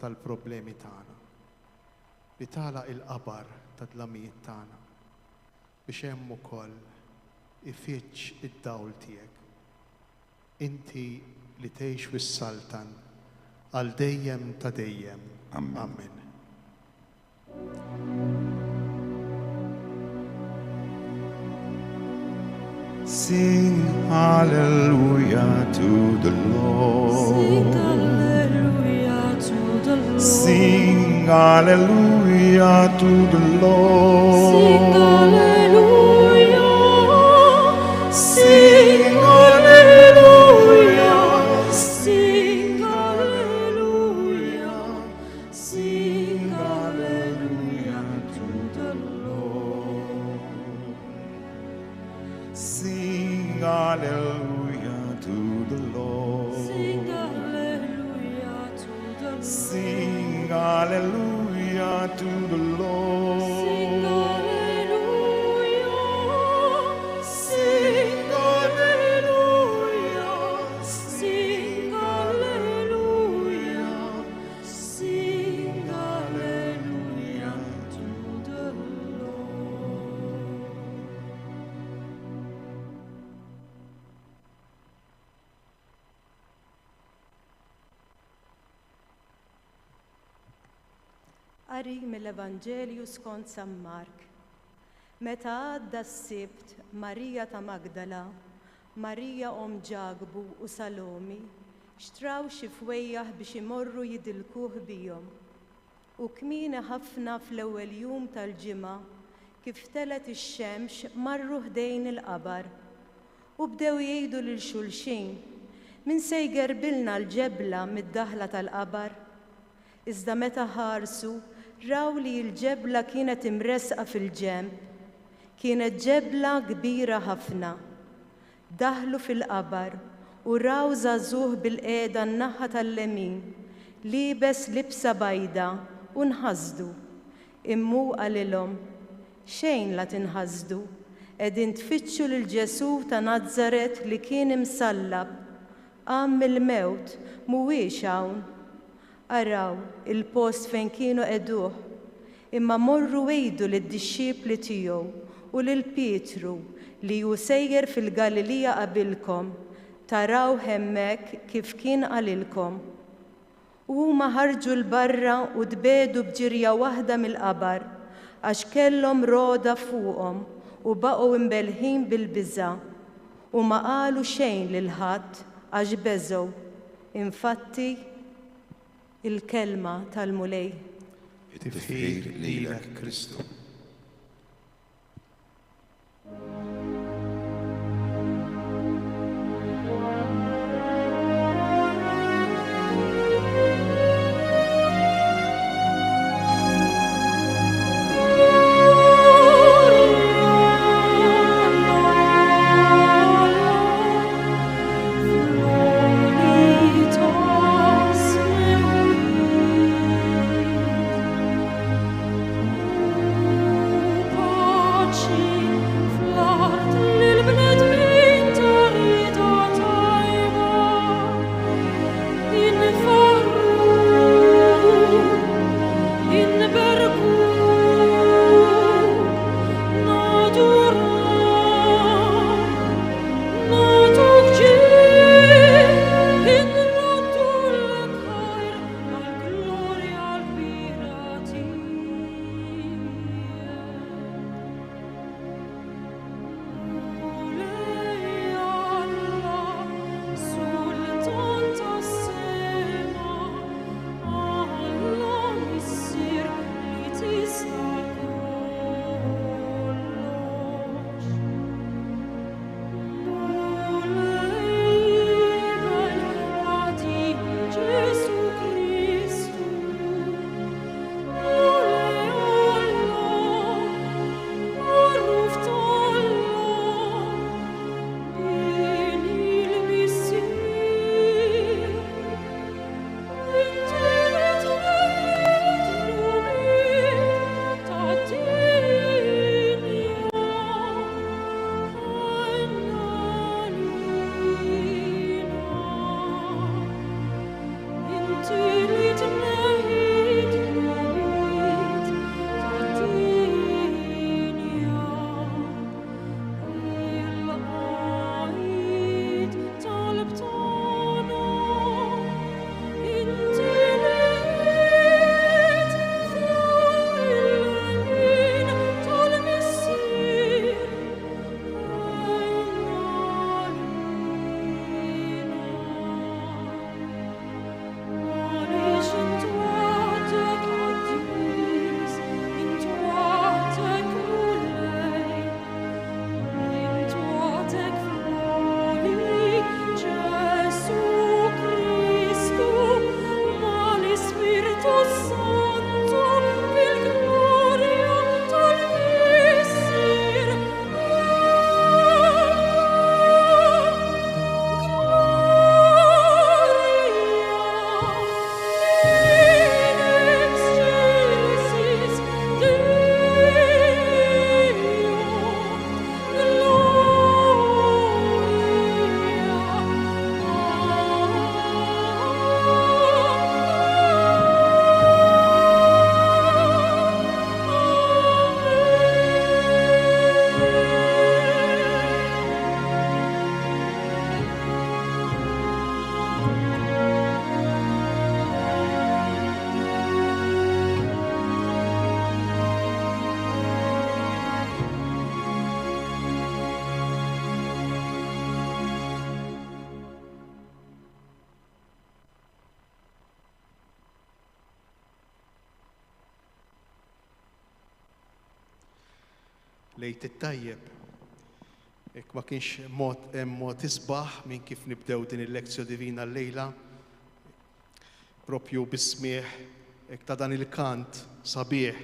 tal-problemi tagħna. Li tagħlaq il-qabar ta' dlamijiet tagħna biex hemm ukoll ifittx id-dawl tiegħek. Inti li tgħix fis-Saltan għal dejjem ta' dejjem. Amen. Sing hallelujah to the Lord. Sing hallelujah to the Lord. Sing hallelujah. Sing hallelujah. Sing hallelujah to the Lord. Sing hallelujah to the Lord. Sing hallelujah to the Lord. Sing hallelujah to the Lord. Sing hallelujah. Sing hallelujah. Sing hallelujah. Sing hallelujah to the Lord. Qari mill-Evanġelju skont San Mark. Meta għadda s-sibt, Marija ta' Magdala, Marija om Ġagbu u Salomi xtraw xi fwejjaħ biex imorru jidilkuh bihom. U kmieni ħafna fl-ewwel jum tal-ġimgħa kif telet ix-xemx marru ħdejn il-qabar u bdew jgħidu lil xulxin min se jgerbilna l-ġebla mid-daħla tal-qabar. Iżda meta ħarsu raw li l-ġebla kienet imresqa fil-ġenb. Kienet ġebla kbira ħafna. Daħlu fil-qabar u raw żagħżugħ bil-qiegħda n-naħa tal-lemin, liebes libsa bajda u nħasdu. Immu qalilhom, xejn la tinħasdu, qegħdin tfittxu lil Ġesu ta' Nażaret li kien imsallab. Qam mill-mewt mhuwiex hawn. Araw il-post fejn kienu qeduh, imma morru għejdu lid-dixxiepli tiegħu u lil Pietru li hu sejjer fil-Galilija qabilkom, taraw hemmhekk kif kien qalilkom. U huma ħarġu l-barra u tbedu bġirja waħda mill-qabar għax kellhom roda fuqhom u baqgħu imbelħin bil-biża' u ma qalu xejn lil ħadd għax beżgħu. Infatti il-kelma tal-mulej. Tifħir lilek Kristu. Glory to us, lejt it-tajjeb. Ek ma kienx mod isbaħ minn kif nibdew din il-lezzjoni divina l-lejla, propju bismieħ ek ta' dan il-kant sabiħ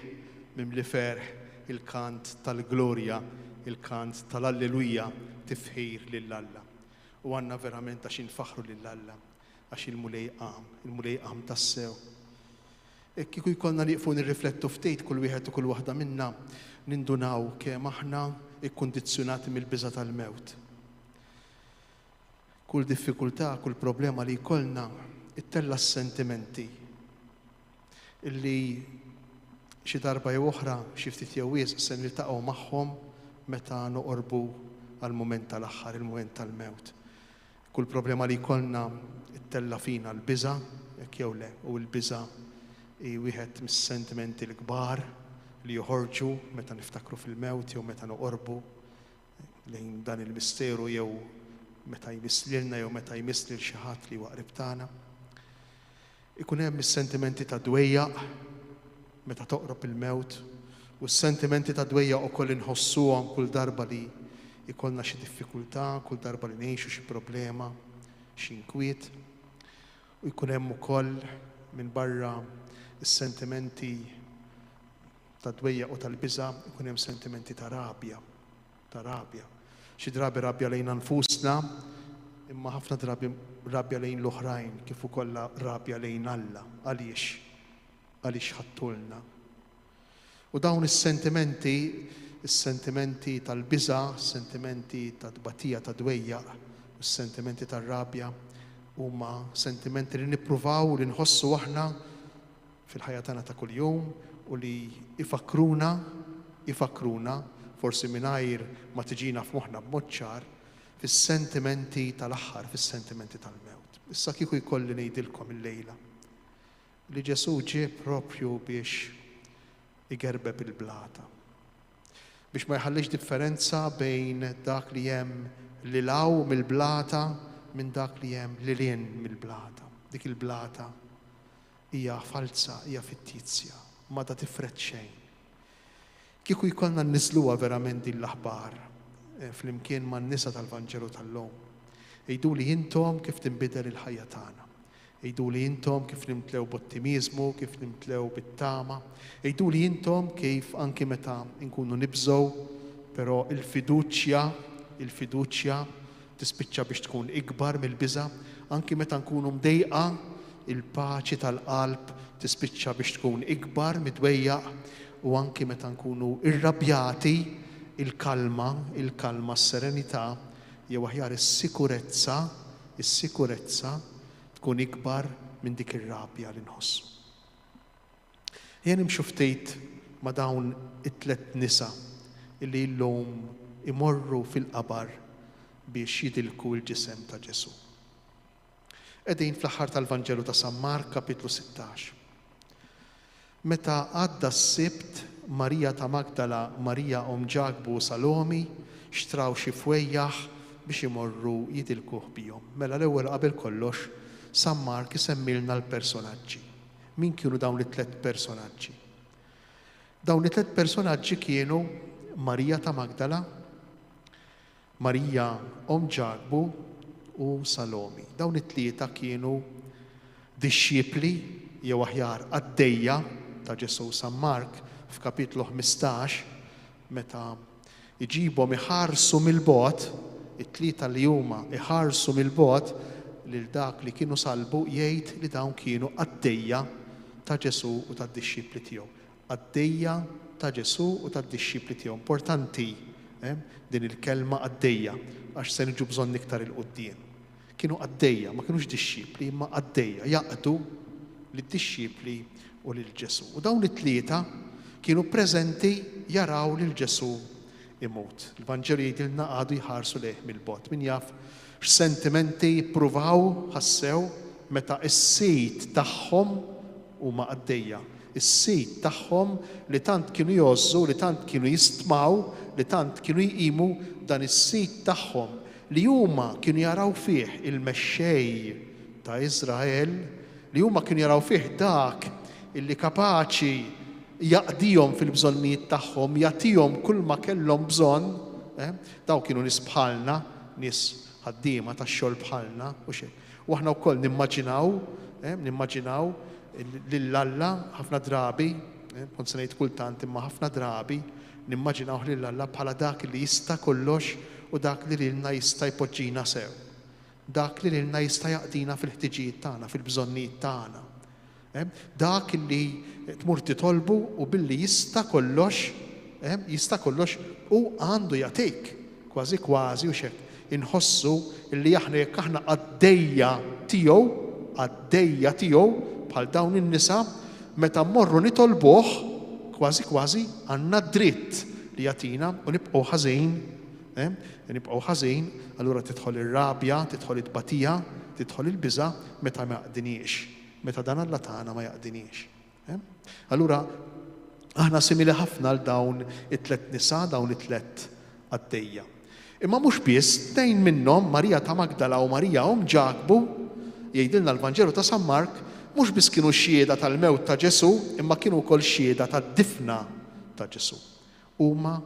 mimli ferħ, il-kant tal-glorja, il-kant tal-alleluja tifħir lill-Alla. U għanna verament għax infaħru lill-Alla, għax il-mulejqam tassew. Kieku jkollna liqfu nirriflettu ftejt kull wieħed u kull waħda minna nindunaw kemm aħna ikkundizzjonati mill-biża tal-mewt. Kull diffikultà, kull problema li jkollna ittella s-sentimenti illi xi darba jew oħra xi ftit jew wisq se niltaqgħu magħhom meta noqorbu għall-mument tal-aħħar, il-mument tal-mewt. Kull problema li jkollna ittella fina l-biża, jekk jew le, u l-biża hi wieħed mis-sentimenti l-kbar li joħorġu meta niftakru fil-mewt jew meta noqorbu lejn dan il-misteru jew meta jmisslilna jew meta jmissli xi ħadd li huwa qrib tagħna. Ikun hemm is-sentimenti ta' dwejjaq meta toqrob il-mewt u s-sentimenti ta' dwejjaq ukoll inħossuhom kull darba li jkollna xi diffikultà, kull darba li ngħixu xi problema, xi inkwiet. U jkun hemm ukoll minn barra is-sentimenti ta' dwejjaq u tal-biża' ikun hemm sentimenti ta' rabja. Xi drabi rabja lejn nfusna, imma ħafna drabi rabja lejn l-oħrajn kif ukoll rabja lejn Alla. Għaliex ħattulna. U dawn is-sentimenti tal-biża', sentimenti ta' tbatija ta' dwejjaq, is-sentimenti tar-rabja huma sentimenti li nippruvaw li nħossu aħna fil-ħajja tagħna ta' kuljum u li ifakruna forsi mingħajr ma tiġina f'moħħna b'mod ċar fis-sentimenti tal-aħħar, fis-sentimenti tal-mewt. Issa kieku jkolli ngħidilkom illejla li Ġesu ġie propju biex igerbeb il-blata. Biex ma jħallix differenza bejn dak li hemm lilaw mill-blata minn dak li hemm lilien mill-blata. Dik il-blata hija falsa, hija fittizja, ma da tifret xejn. Kieku jkollna nniżluha verament din l-aħbar flimkien man-nisa tal-Vanġelu tal-lum. Ejdu li intom kif tinbidel il-ħajja tagħna. Ejdu li intom kif nimtlew b'ottimizmu, kif nimtlew bit-tama. Ejdu li intom kif anki meta nkunu nibżgħu, però il-fiduċja tispiċċa biex tkun ikbar mill-biża', anki meta nkunu mdejqa, il-paċi tal-qalb tispiċċa biex tkun ikbar midwejjaq, u anki meta nkunu irrabjati, il-kalma, s-serenità, jew aħjar is-sikurezza tkun ikbar minn dik ir-rabja li nħossu. Jien nimxu ftit ma' dawn it-tlet nisa illi llum imorru fil-qabar biex jidilku l-ġisem ta' Ġesu. Qegħdin fl-aħħar tal-Vanġelu ta' San Mark, kapitlu 16. Meta għadda s-sibt, Marija ta' Magdala, Marija Ġagbu u Salomi xtraw xi fwejjaħ biex imorru jidilkuh bihom. Mela l-ewwel qabel kollox San Mark isemmilna l-personaġġi. Min kienu dawn it-tlet personaġġi? Dawn it-tlet personaġġi kienu Marija ta' Magdala, Marija Ġagbu u Salomi. Dawn it-tlieta kienu dixxipli jew aħjar għaddejja ta' Ġesu. San Mark f'kapitlu 15 meta iġibhom iħarsu mill-bogħod, it-tlieta li huma iħarsu mill-bogħod lil dak li kienu salbu, jgħid li dawn kienu għaddejja ta' Ġesu u tad-dixxipli tiegħu. Għaddejja ta' Ġesu u tad-dixxipli tiegħu. Importanti din il-kelma għaddejja għax se niġu bżonn iktar il-qudiem. Kienu għaddejja, ma kienux dixxipli, imma għaddejja jaqdu lid-dixxipli u lil Ġesu. U dawn it-tlieta kienu preżenti jaraw lil Ġesu imut. Il-Vanġelu jgħidilna għadu jħarsu lejh mill-bogħod. Min jaf x'sentimenti jippruvaw ħassew meta s-sit tagħhom huma għaddejja. Is-sit tagħhom li tant kienu jożżu, li tant kienu jistmaw, li tant kienu jqimu dan is-sit tagħhom li huma kienu jaraw fih il-mexxej ta' Iżrael, li huma kienu jaraw fih dak illi kapaċi jaqdihom fil-bżonnijiet tagħhom, jagħtihom kull ma kellhom bżonn, daw kienu nies bħalna, nies ħaddiema tax-xogħol bħalna u xejn. U aħna wkoll nimmaġinaw lil-Alla ħafna drabi, kont se ngħid kultant imma ħafna drabi, nimmaġinaw lil-Alla bħala dak li jista' kollox u dak li lilna jista' jpoġġina sew. Dak li lilna jista' jaqdina fil-ħtiġijiet tagħna, fil-bżonnijiet tagħna. Dak li tmur titolbu u billi jista' kollox u għandu jagħtik. Kważi kważi u xek inħossu illi aħna jekk aħna għaddejja tiegħu bħal dawn in-nisa meta mmorru nitolbuh kważi kważi għandna dritt li jagħtina u nibqgħu ħażin, allura tidħol ir-rabja, tidħol it-tbatija, tidħol il-biża meta ma jaqdiniex, meta dan Alla tagħna ma jaqdiniex. Allura aħna simili ħafna għal dawn it-tlet nisa, dawn it-tlet għaddejja. Imma mhux biss tnejn minnhom, Marija ta' Magdala u Marija Ġakbu, jgħidilna l-Vanġelu ta' San Mark, mhux biss kienu xhieda tal-mewt ta' Ġesu, imma kienu wkoll xhieda tad-difna ta' Ġesu. Huma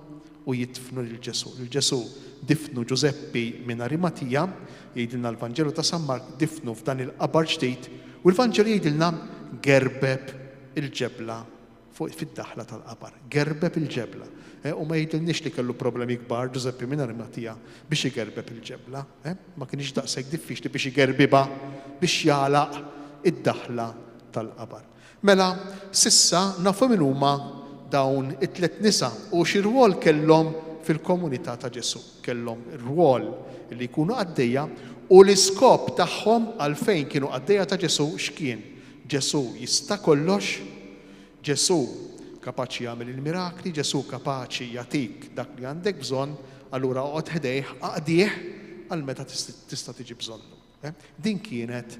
u jidfnu lil Ġesu. Lil Ġesu difnu Ġuseppi minn Arimatija, jgħidilna l-Vanġelu ta' San Mark difnu f'dan il-qabar ġdid, u l-Vanġelu jgħidilna gerbeb il-ġebla fid-daħla tal-qabar. Gerbeb il-ġebla. U ma jgħidilniex li kellu problemi kbar Ġuseppi minn Arimatija biex igerbeb il-ġebla. Ma kienx daqshekk diffiċli biex igerbiba biex jagħlaq id-daħla tal-qabar. Mela, sissa nafu min huma dawn it-tlet nisa u xi rwol kellhom fil-komunità ta' Ġesu. Kellhom ir-rwol li jkunu għaddejja u l-iskop tagħhom għalfejn kienu għaddejja ta' Ġesu x'kien. Ġesu jista' kollox, Ġesu kapaċi jagħmel il-mirakli, Ġesu kapaċi jagħtik dak li għandek bżonn, allura oqgħod ħdejh aqdih għal meta tista' tiġi bżonnu. Din kienet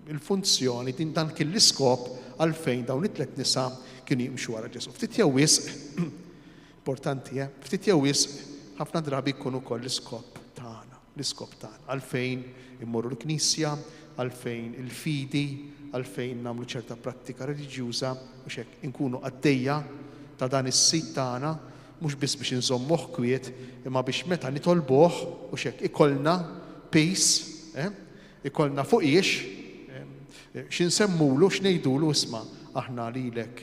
il-funzjoni, din dan kien l-iskop għalfejn dawn it-tlet nisa kienu jimxu wara Ġesu. Ftit jew wisq, importanti, ftit jew wisq ħafna drabi jkun ukoll l-iskop tagħna, għalfejn immorru l-Knisja, għalfejn il-fidi, għalfejn nagħmlu ċerta prattika reliġjuża u xekk inkunu għaddejja ta' dan is-sit tagħna mhux biss biex inżommuh kwiet imma biex meta nitolbuh u xekk ikollna peace, ikollna fuqiex x'insemmulu x'ngħidulu isma' aħna lilek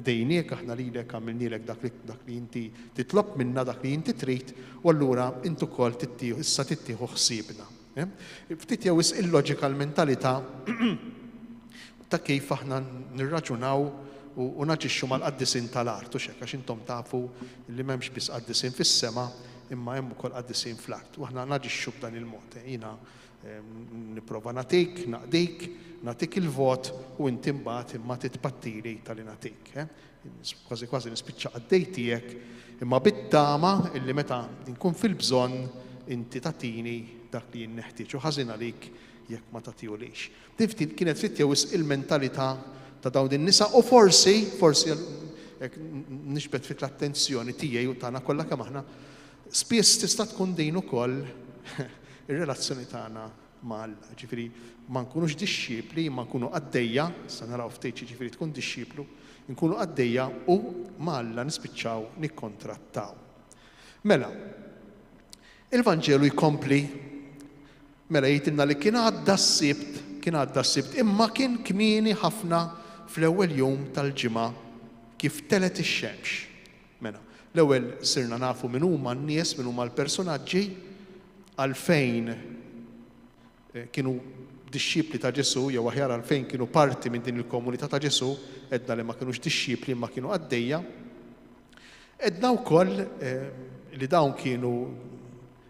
dejniek, aħna lilek għamilnielek dak li inti titlob minna dak li inti trid u allura inti wkoll issa tittieħu ħsiebna. Ftit jew il-logical mentalità ta' kif aħna nirraġunaw u naġixxu mal-qaddisin tal-art u xekk għax intom tafu li m'hemmx biss qaddisin fis-sema imma hemm ukoll qaddisin fl-art. U aħna naġixxu b'dan il-mod. Jiena nipprova nagħtik il-vot u inti mbagħad imma titpattili tal-li nagħtik. Kważi kważi nispiċċa għaddej tiegħek imma bit-tama illi meta nkun fil-bżonn inti tagħtini dak li jien neħtieġ u ħażin għalik jekk ma tagħtihulix. Din kienet trid jew il-mentalità ta' dawn in-nisa u forsi nixbet fik l-attenzjoni tiegħi u tagħna kollha kemm aħna spiss tista' tkun din ukoll ir-relazzjoni tagħna mal-Alla. Ġifieri ma nkunux dixxipli, ma nkunu għaddejja, sa naraw ftit ġifieri tkun dixxiplu, nkunu għaddejja u mal-Alla nispiċċaw nikkontrattaw. Mela, il-Vanġelu jkompli mela jgħidilna li kien għadda s-sibt imma kien kmieni ħafna fl-ewwel jum tal-ġimgħa kif telet ix-xemx. Mela, l-ewwel sirna nafu min huma n-nies, min huma l-personaġġi għalfejn kienu dixxipli ta' Ġesu jew aħjar għalfejn kienu parti minn din il-komunità ta' Ġesu, edna li ma kinux dixxipli imma kienu għaddejja. Edna wkoll li dawn kienu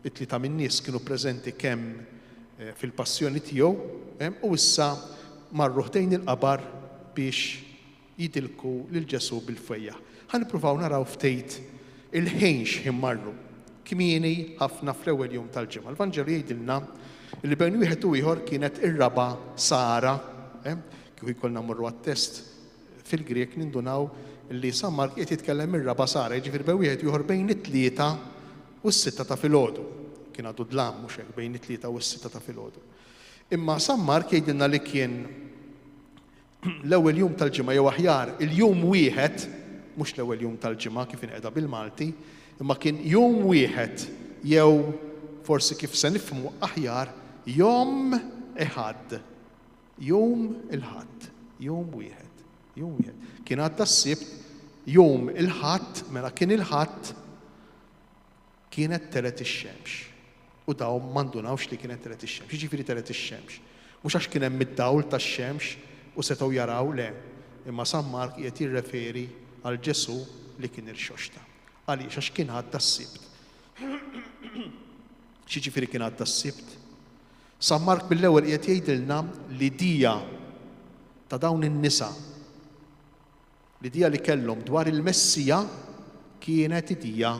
it-tlieta min-nies kienu preżenti kemm fil-passjoni tiegħu u issa marru ħdejn il-qabar biex jidilku lil Ġesu bil-fejja. Ħanippruvaw naraw ftit il-ħin x'ħin marru. Kmieni ħafna fl-ewwel jum tal-ġimgħa. Il-Vanġelu jgħidilna li bejn wieħed u ieħor kienet ir-raba Sara, kieku jkollna mmorru għat-test fil-Grek nindunaw li San Mark qed jitkellem ir-raba Sara, jiġifieri bejn wieħed ieħor bejn it-tlieta u s-sitta ta' filgħodu. Kien għadu dlam mhux hekk bejn it-tlieta u s-sitta ta' filgħodu. Imma San Mark jgħidilna li kien l-ewwel jum tal-ġimgħa jew aħjar il-jum wieħed, mhux l-ewwel jum tal-ġimgħa kif inqeda bil-Malti, imma kien jum wieħed jew forsi kif se nifhmu aħjar jom Eħad. Jum il-Ħadd, jum wieħed, jum wieħed. Kien għadda s-Sibt, jum il-Ħadd, mela kien il-Ħadd kienet telet ix-xemx. U daw m'għandunawx li kienet telet ix-xemx. Jiġifieri telet ix-xemx. Mhux għax kien hemm id-dawl tax-xemx u setgħu jaraw le. Imma San Mark qiegħed jirreferi għal Ġesu li kien irxoxta. Għaliex għax kien għadda s-Sibt. X'jiġifieri kien għadda s-Sibt? San Mark mill-ewwel qiegħed jgħidilna li dija ta' dawn in-nisa li dija li kellhom dwar il-Messija kienet idija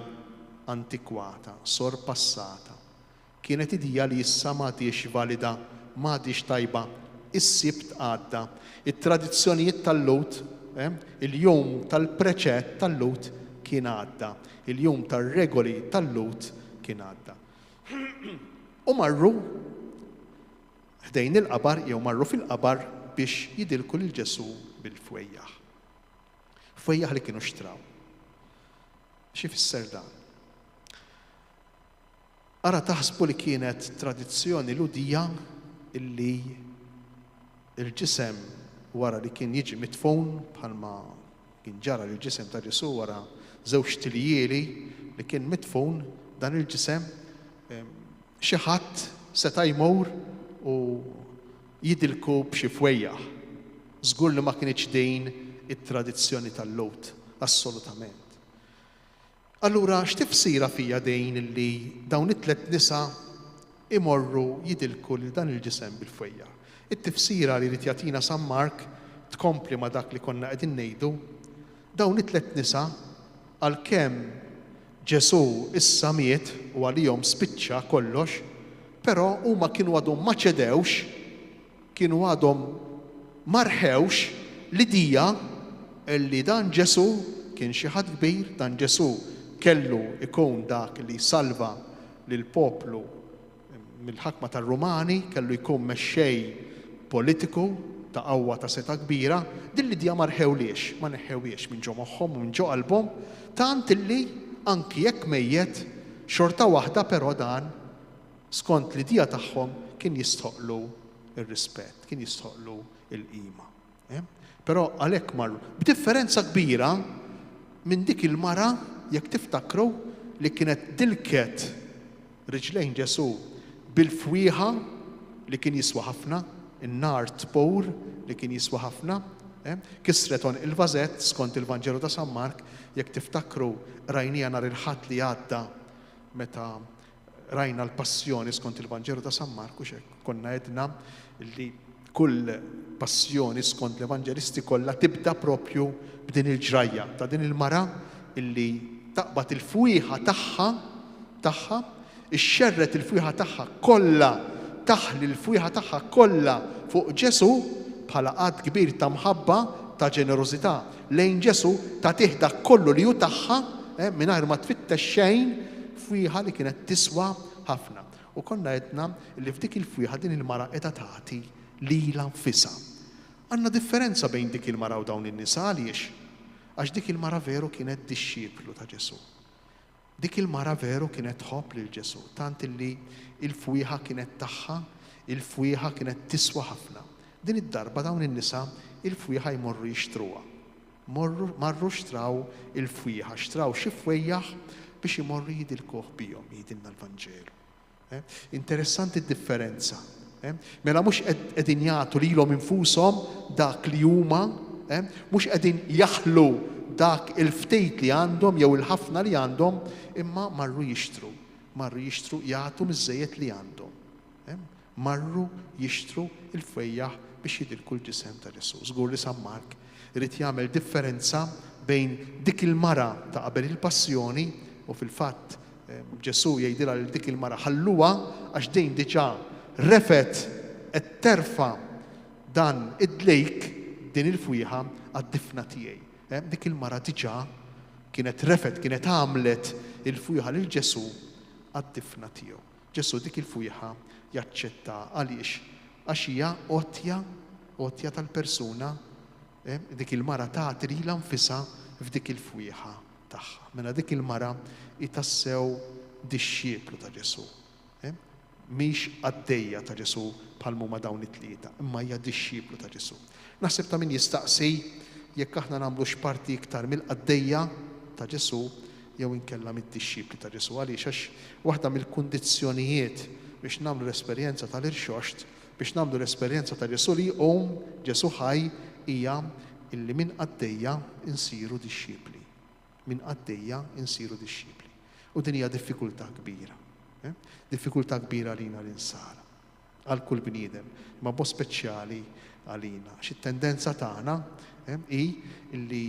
antikwata, sorpassata. Kienet idija li issa m'għadix valida, m'għadix tajba. Is-Sibt għadda. It-tradizzjonijiet tal-Lut, il-jum tal-preċett tal-Lut kien għadda. Il-jum tar-regoli tal-Lut kien għadda. U marru ħdejn il-qabar jew marru fil-qabar biex jidilku lil Ġesu bil-fwejjaħ. Fwejjaħ li kienu xtraw. Xi fisser dan? Ara taħsbu li kienet tradizzjoni ludija illi il-ġisem wara li kien jiġi mitfun bħalma kien ġara li l-ġisem ta' Ġesu wara żewġ tiljieli li kien mitfun dan il-ġisem xi ħadd seta' jmur u jidilku b'xi fwejjaħ. Żgur li ma kienx dejn it-tradizzjoni tal-Lut, assolutament. Allura x'tifsira fija dejn illi dawn it-tlet nisa imorru jidilku lil dan il-ġisem bil-fwejjaħ. It-tifsira li rid jagħtina San Mark tkompli ma' dak li konna qegħdin ngħidu, dawn it-tlet nisa għalkemm Ġesu issa miet u għalihom spiċċa kollox, però huma kienu għadhom ma ċedewx, kienu għadhom ma rħewx l-idea li dan Ġesu kien xi ħadd kbir, dan Ġesu kellu ikun dak li salva lil poplu mill-ħakma tar-Rumani, kellu jkun mexxej politiku ta' qawwa ta' seta' kbira, din l-idea ma rħewliex, ma neħħewiex minn ġo moħħhom u minn ġo qalbhom, tant illi anki jekk mejjed xorta waħda però dan skont l-idea tagħhom kien jistħoqlu ir-rispett, kien jistħoqlu l-qima. Però għalhekk marru b'differenza kbira minn dik il-mara jekk tiftakru li kienet dilket riġlejn Ġesu bil-fwieħa li kien jiswa ħafna, in-nar tpur li kien jiswa ħafna, kisreton il-vażett skont il-Vanġelu ta' San Mark, jekk tiftakru rajnija nhar il-ħadd li għadda meta rajna l-passjoni skont il-Vanġelu ta' San Mark u xek konna għedna li kull passjoni skont l-Evanġelisti kollha tibda propju b'din il-ġrajja ta' din il-mara illi taqbad il-fwieħa tagħha, ixxerret il-fwieħa tagħha kollha taħli l-fwieħa tagħha kollha fuq Ġesu bħala qatt kbir ta' mħabba ta' ġenerożità lejn Ġesu ta' tieħda kollu li hu tagħha mingħajr ma tfittex xejn fwieħa li kienet tiswa ħafna. U konna għedna li f'dik il-fwieħa din il-mara qiegħda tagħti lilha nfisha. Għandna differenza bejn dik il-mara u dawn in-nisa għaliex għax dik il-mara veru kienet dixxieplu ta' Ġesu. Dik il-mara veru kienet tħobb lil Ġesu, tant illi il-fwieħa kienet tagħha, il-fwieħa kienet tiswa ħafna. Din id-darba dawn in-nisa il-fwieħa jmorru jixtruha. Marru xtraw il-fwieħa, xtraw xi fwejjaħ biex imorru jidilkuh bihom, jidilna l-Vanġelu. Interessanti d-differenza. Mela mhux qegħdin jagħtu lilhom infushom dak li huma, mhux qegħdin jaħlu dak il-ftejt li għandhom jew il-ħafna li għandhom, imma marru jixtru jagħtu miż-żejjed li għandhom. Marru jixtru il-fwejjaħ biex jidilku l-ġisem ta' Ġesu. Żgur li San Mark irid jagħmel differenza bejn dik il-mara ta' qabel il-passjoni u fil-fatt Ġesu jgħidilha lil dik il-mara ħalluha għax dejn diġà refet qed terfa' dan id-dlejk din il-fwieħa għad-difna tiegħi. Dik il-mara diġà kienet refet, kienet għamlet il-fwieħa lil Ġesu għad-difna tiegħu. Ġesu dik il-fwieħa jaċċetta għaliex għax hija għotja tal-persuna dik il-mara tagħti lilha nfisha f'dik il-fwieħa tagħha. Mela dik il-mara itassew dixxieplu ta' Ġesu. Mhix għaddejja ta' Ġesu bħal huma dawn it-tlieta, imma hija dixxieplu ta' Ġesu. Naħseb ta' min jistaqsi jekk aħna nagħmlux parti iktar mill-qaddejja ta' Ġesu jew inkella mid-dixxiepli ta' Ġesu. Għaliex għax waħda mill-kundizzjonijiet biex nagħmlu l-esperjenza tal-irxoxt, biex nagħmlu l-esperjenza ta' Ġesu li jqum Ġesu ħaj hija illi minn qaddejja insiru dixxiepli. Minn qaddejja insiru dixxiepli. U din hija diffikultà kbira. Diffikultà kbira għalina l-insara. Għal kull bniedem, ma bo speċjali għalina. Xit-tendenza tagħna hi illi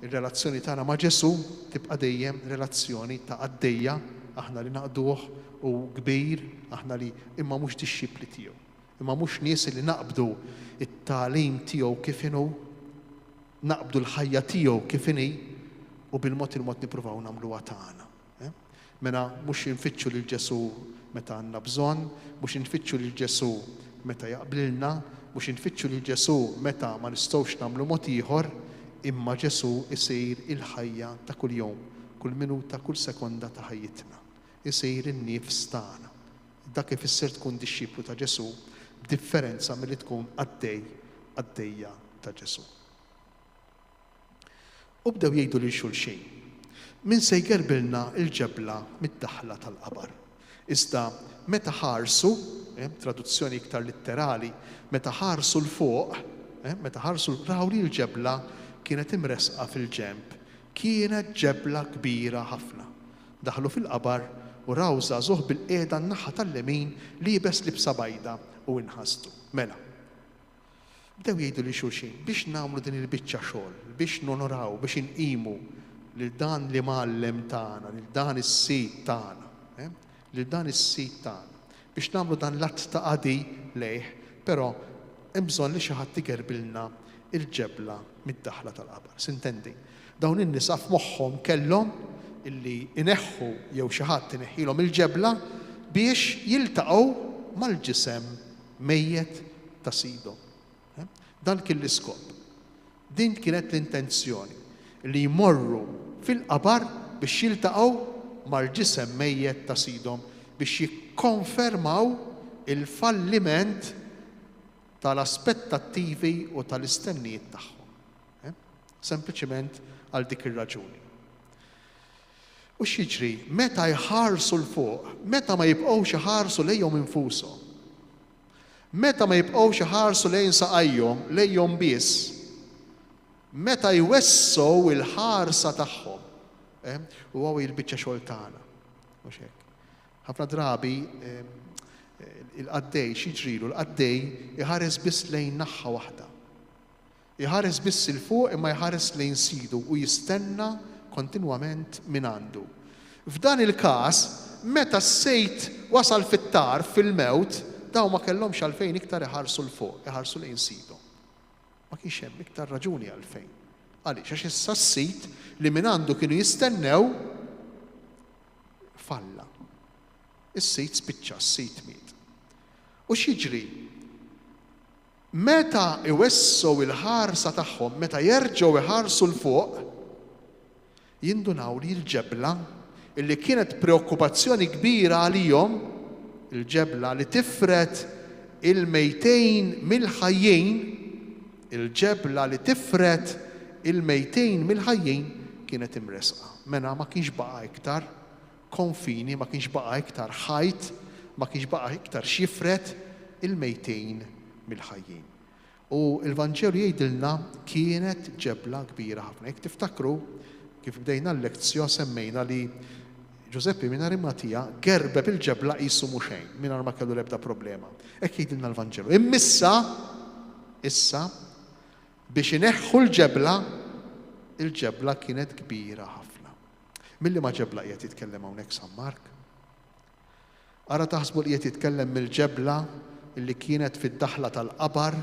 r-relazzjoni tagħna ma' Ġesu tibqa' dejjem relazzjoni ta' qaddejja aħna li naqduh u kbir aħna li imma mhux dixxiepli tiegħu. Imma mhux nies li naqbdu it-tagħlim tiegħu kif inhu, naqbdu l-ħajja tiegħu kif inhi u bil-mod il-mod nippruvaw nagħmluha tagħna. Mela mhux infittxu lil Ġesu meta għandna bżonn, mhux infittxu lil Ġesu meta jaqblilna, mhux infittxu lil Ġesu meta ma nistgħux nagħmlu mod ieħor, imma Ġesu isir il-ħajja ta' kuljum, kull minuta, kull sekonda ta' ħajjitna. Isir in-nifs tagħna. Dak ifisser tkun dixxieplu ta' Ġesu b'differenza milli tkun għaddejja ta' Ġesu. U bdew jgħidu lil xulxin. Min se jgerbilna il-ġebla mid-daħla tal-qabar. Iżda meta ħarsu, traduzzjoni iktar litterali, meta ħarsu l-fuq, meta ħarsu raw li l-ġebla kienet imresqa fil-ġemp. Kienet ġebla kbira ħafna. Daħlu fil-qabar u raw żagħżugħ bil-qiegħda n-naħa tal-lemin libes libsa bajda u inħastu. Mela. Bdew jgħidu li xulxin biex nagħmlu din il-biċċa xogħol, biex nonoraw, biex inqimu lil dan li mgħallem tagħna, lil dan is-sit tagħna, lil dan is-sit tagħna. Biex nagħmlu dan l-att ta' qadi lejh, però hemm bżonn li xi ħadd igerbilna il-ġebla mid-daħla tal-qabar. S'intendi? Dawn in-nisa f'moħħhom kellhom illi ineħħu jew xi ħadd ineħħilhom il-ġebla biex jiltaqgħu mal-ġisem mejjed ta' sidhom. Dan kien l-iskop. Din kienet l-intenzjoni li jmorru fil-qabar biex jiltaqgħu mal-ġisem mejjed ta' sidhom biex jikkonfermaw il-falliment tal-aspettattivi u tal-istennijiet tagħhom. Sempliċement għal dik ir-raġuni. U x'jiġri meta jħarsu l-fuq, meta ma jibqgħux iħarsu lejhom infushom, meta ma jibqgħux iħarsu lejn saqajhom, lejhom biss, meta jwessow il-ħarsa tagħhom, u għaw il-biċċa xogħol tagħna. Mhux hekk. Ħafna drabi il-qaddej x'jiġrilu, l-qaddej iħares biss lejn naħa waħda. Iħares biss il fuq imma jħares lejn sidu u jistenna kontinwament minn għandu. F'dan il-każ, meta s-sejt wasal fit-tar fil-mewt, daw ma kellhomx għalfejn iktar iħarsu l-fuq, iħarsu lejn sidhom. Ma kienx hemm iktar raġuni għalfejn. Għaliex għax issa s-sit li minn għandu kienu jistennew falla. Is-sit spiċċa, s-sit miet. U x'jiġri? Meta iwessow il-ħarsa tagħhom, meta jerġgħu iħarsu l-fuq, jindunaw li l-ġebla illi kienet preokkupazzjoni kbira għalihom, il-ġebla li tifret il-mejtejn mill-ħajjin, il-ġebla li tifret il-mejtejn mill-ħajjin kienet imresqa. Mena ma kienx baqa' iktar konfini, ma kienx baqa' iktar ħajt, ma kienx baqa' iktar xifret il-mejtejn mill-ħajjin. U l-Vanġelu jgħidilna kienet ġebla kbira ħafna. Jekk tiftakru kif bdejna l-lezzjon semmejna li Giuseppe minn Arimatija gerbeb il-ġebla qisu mhu xejn mingħajr ma kellu l-ebda problema. Hekk jgħidilna l-Vanġelu. Immissa issa biex ineħħu l-ġebla, il-ġebla kienet kbira ħafna. Milli ma ġebla qiegħed jitkellem hawnhekk San Mark? Ara taħsbu li qiegħed jitkellem mill-ġebla illi kienet fid-daħla tal-qabar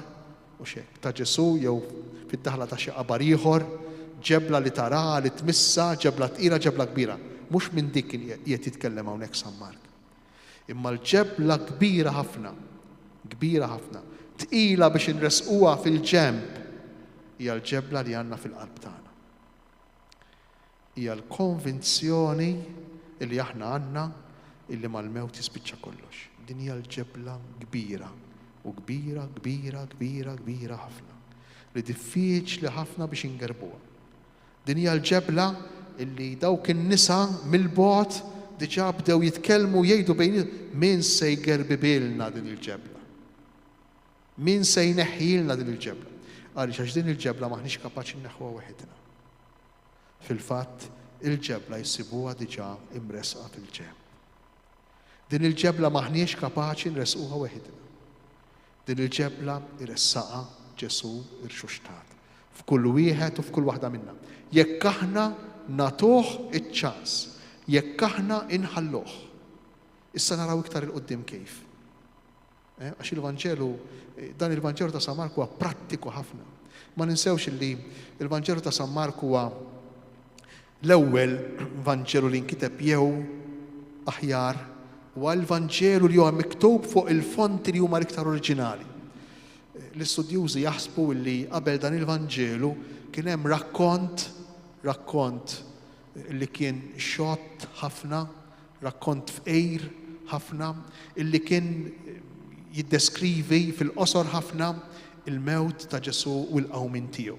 u xek ta' Ġesu jew fid-daħla ta' xi qabar ieħor, ġebla li taraha li tmissa, ġebla tqila, ġebla kbira. Mhux minn dik kien qiegħed jitkellem hawnhekk San Mark. Imma l-ġebla kbira ħafna, tqila biex inresquha fil-ġemp, hija l-ġebla li għandna fil-qalb tagħna. Hija l-konvinzjoni li aħna għandna illi mal-mewt jispiċċa kollox. Din hija l-ġebla kbira u kbira ħafna li diffiċli ħafna biex ingerbuha. Din hija l-ġebla illi dawk in-nisa mill-bogħod diġà bdew jitkellmu jgħidu bejn min se jgerbibilna din il-ġebla. Min se jneħħilna din il-ġebla. Għaliex għax din il-ġebla maħniex kapaċi nneħħuha waħedna. Fil-fatt, il-ġebla jsibuha diġà imresqa fil-ġemp. Din il-ġebla maħniex kapaċi nresquha waħedna. Din il-ġebla iressaqha Ġesu irxuxtat. F'kull wieħed u f'kull waħda minnha. Jekk aħna nagħtuh iċ-ċans, jekk aħna inħalluh. Issa naraw iktar il-qudiem kif. Għax il-Vanġelu, dan il-Vanġelu ta' San Marku huwa prattiku ħafna. Ma ninsewx li il-Vanġelu ta' San Marku huwa l-ewwel Vanġelu li nkiteb jew aħjar huwa l-Vanġelu li huwa miktub fuq il-fonti li huma l-iktar oriġinali. L-istudjużi jaħsbu li qabel dan il-Vanġelu kien hemm rakkont li kien xott ħafna, rakkont fqejr ħafna, illi kien jiddeskrivi fil-qosor ħafna il-mewt ta' Ġesu u l-qawmin tiegħu.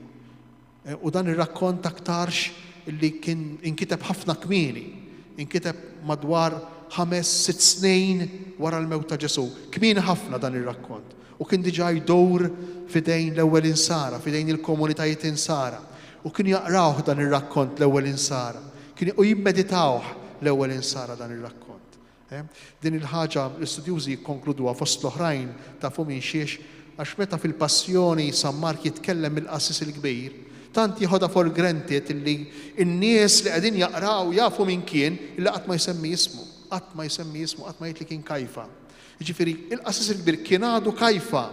U dan ir-rakkont aktarx illi kien inkiteb ħafna kmieni, inkiteb madwar 5-6 snin wara l-mewt ta' Ġesu. Kmieni ħafna dan ir-rakkont. U kien diġà jdowr fidejn l-ewwel insara, fidejn il-komunitajiet insara. U kien jaqrawh dan ir-rakkont l-ewwel insara. U jimmeditawh l-ewwel insara dan ir-rakkont. Din il-ħaġa l-istudjużi jikkonkluduha fost l-oħrajn tafu minn xiex għax meta fil-Passjoni San Mark jitkellem il-qassis il-kbir, tant jieħodha for granted illi n-nies li qegħdin jaqraw jafu min kien illi qatt ma jsemmi ismu, qatt ma jgħid li kien Kajfa. Jiġifieri il-qassis il-kbir kien għadu Kajfa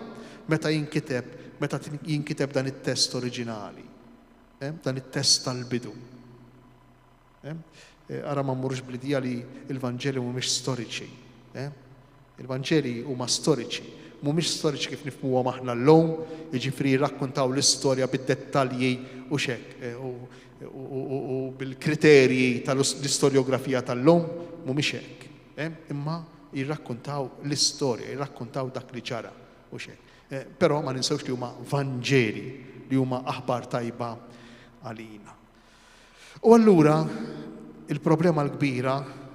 meta jinkiteb dan it-test oriġinali, dan it-test tal-bidu. Ara ma mmurx bl-idea li l-Vanġeli mhumiex storiċi. Il-Vanġeli huma storiċi, mhumiex storiċi kif nifhmuhom aħna llum, jiġifieri jirrakkuntaw l-istorja bid-dettalji u xekk u bil-kriterji tal-istorjografija tal-lum mhumiex hekk. Imma jirrakkuntaw l-istorja, jirrakkuntaw dak li ġara u xekk. Però ma ninsewx li huma Vanġeli, li huma aħbar tajba għalina. U allura il-problema l-kbira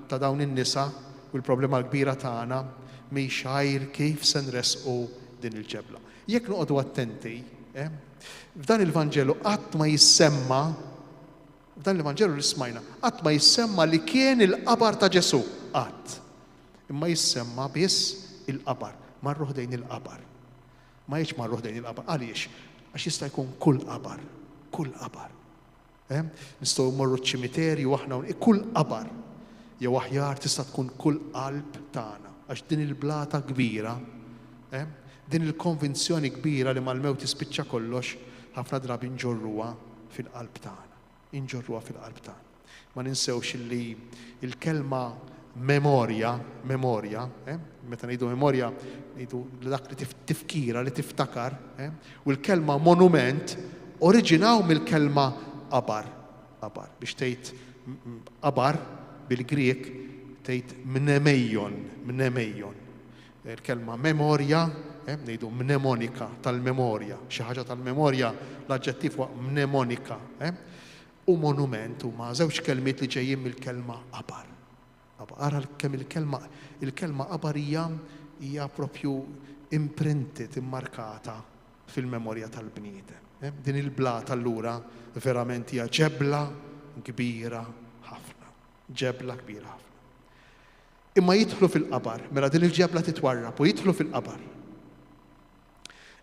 ta' dawn in-nisa u l-problema l-kbira tagħna mhix għajr kif se nresqu din il-ġebla. Jekk noqogħdu attenti, f'dan il-Vanġelu qatt ma jissemma, f'dan il-Vanġelu li smajna, qatt ma jissemma li kien il-qabar ta' Ġesu, qatt. Imma jissemma biss il-qabar, marruh dejn il-qabar. Ma jgħidx marruh dejn il-qabar. Għaliex? Għax jista' jkun kull qabar, kull qabar. Nistgħu mmorru ċ-ċimiterju aħna kull qabar jew aħjar tista' tkun kull qalb tagħna għax din il-blata kbira, din il-konvinzjoni kbira li mal-mewt jispiċċa kollox ħafna drabi nġorruha fil-qalb tagħna. Inġorruha fil-qalb tagħna. Ma ninsewx li il-kelma memorja, meta ngħidu memorja ngħidu dak li tifkira li tiftakar, u l-kelma monument oriġinaw mill-kelma qabar. Biex tgħid qabar bil-Griek tgħid mnemeion. Il-kelma memorja, ngħidu mnemonika tal-memorja, xi ħaġa tal-memorja, l-aġġettiv huwa mnemonika. U monument huma żewġ kelmiet li ġejjin mill-kelma qabar. Ara kemm il-kelma qabar hija proprju imprinted, immarkata fil-memorja tal-bniedem. Din il-blata allura verament hija ġebla kbira ħafna. Ġebla kbira ħafna. Imma jidħlu fil-qabar, mela din il-ġebla titwarrab u jidħlu fil-qabar.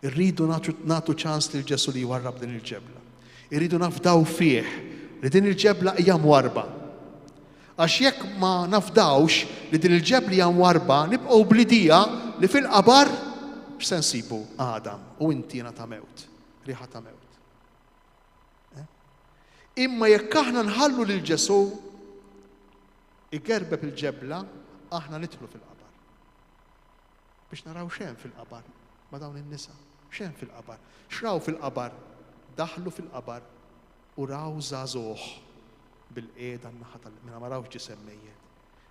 Irridu nagħtu ċans lil Ġesu li jwarrab din il-ġebla. Irridu nafdaw fih li din il-ġebla hija mwarba. Għax jekk ma nafdawx li din il-ġebla hija mwarba, nibqgħu blidija li fil-qabar x'se nsibu Adam u inti jiena ta' mewt. Riħa ta' mewt. Imma jekk aħna nħallu lil Ġesu igerbeb il-ġebla, aħna nidħlu fil-qabar. Biex naraw x'hemm fil-qabar ma' dawn in-nisa. X'hemm fil-qabar? X'raw fil-qabar? daħlu fil-qabar u raw żagħżugħ bil-qiegħda n-naħa tal-lemejn, ma rawx ġisem mejjed.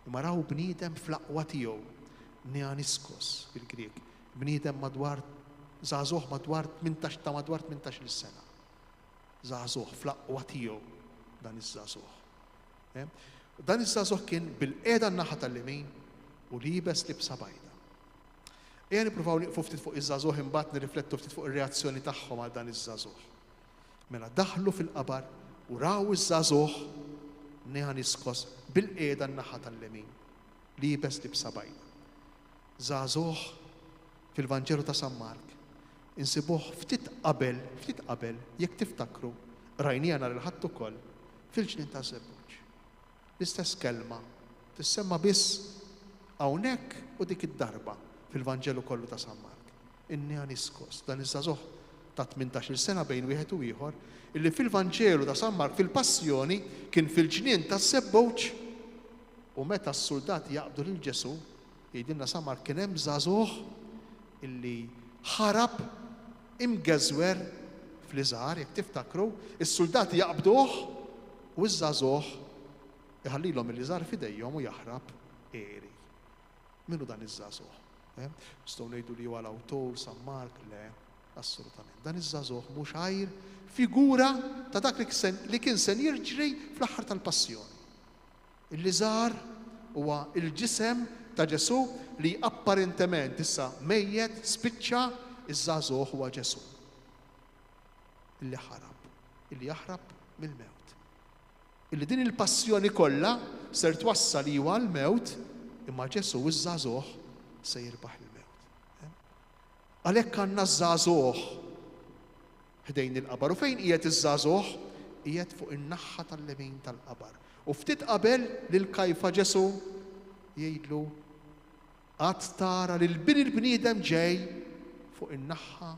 Imma raw bniedem fl-aqwa tiegħu, Neaniskos bil-Grieg, bniedem madwar żagħżugħ madwar 18 sena. Żagħżugħ fl-aqwa tiegħu dan iż-żagħżugħ. Dan iż-żagħżugħ kien bil-qiegħda n-naħa tal-lemejn u libes libsa bajda. Ejja nippruvaw nieqfu ftit fuq iż-żagħżugħ imbagħad nirriflettu ftit fuq ir-reazzjoni tagħhom għal dan iż-żagħżugħ. Mela daħlu fil-qabar u raw iż-żagħżugħ Neaniskos bil-qiegħda n-naħa tal-lemejn, libes libsa bajda. Żagħżugħ fil-Vanġelu ta' San Mark insibuh ftit qabel jekk tiftakru rajnija nhar il-Ħadd ukoll fil-ġnien ta' Żebbuġ. L-istess kelma tissemma biss hawnhekk u dik id-darba fil-Vanġelu kollu ta' San Mark. In-Neaniskos dan iż-żagħżugħ ta' 18 sena bejn wieħed u ieħor illi fil-Vanġelu ta' San Mark fil-Passjoni kien fil-ġnien ta' Żebbuġ u meta s-soldati jaqbdu lil Ġesu jgħidilna San Mark kien hemm żagħżugħ illi ħarab imgeżwer fl-iżgħar jekk tiftakru, is-soldati jaqbduh u ż-żagħżugħ iħallilhom il-iżgħar f'idejhom u jaħrab qiegħri. Minnu dan iż-żagħżugħ? Nistgħu ngħidu li huwa l-awtur San Mark, le, assolutament. Dan iż-żagħżugħ mhux għajr figura ta' dak li kien se jiġri fl-aħħar tal-Passjoni. Il-iżgħar huwa il-ġisem ta' Ġesu li apparentement issa mejjed spiċċa iż-żagħżugħ huwa Ġesu. Illi jaħrab mill-mewt. Illi din il-passjoni kollha ser twassal huwa l-mewt imma Ġesu iż-żagħżugħ se jirbaħ il-mewt. Għalhekk għandna żagħżugħ ħdejn il-qabar. U fejn qiegħed iż-żagħżugħ? Qiegħed fuq in-naħa tal-lemejn tal-qabar. U ftit qabel lil Kajfa Ġesu jgħidlu qatt tara lil bin il-bniedem ġej fuq in-naħa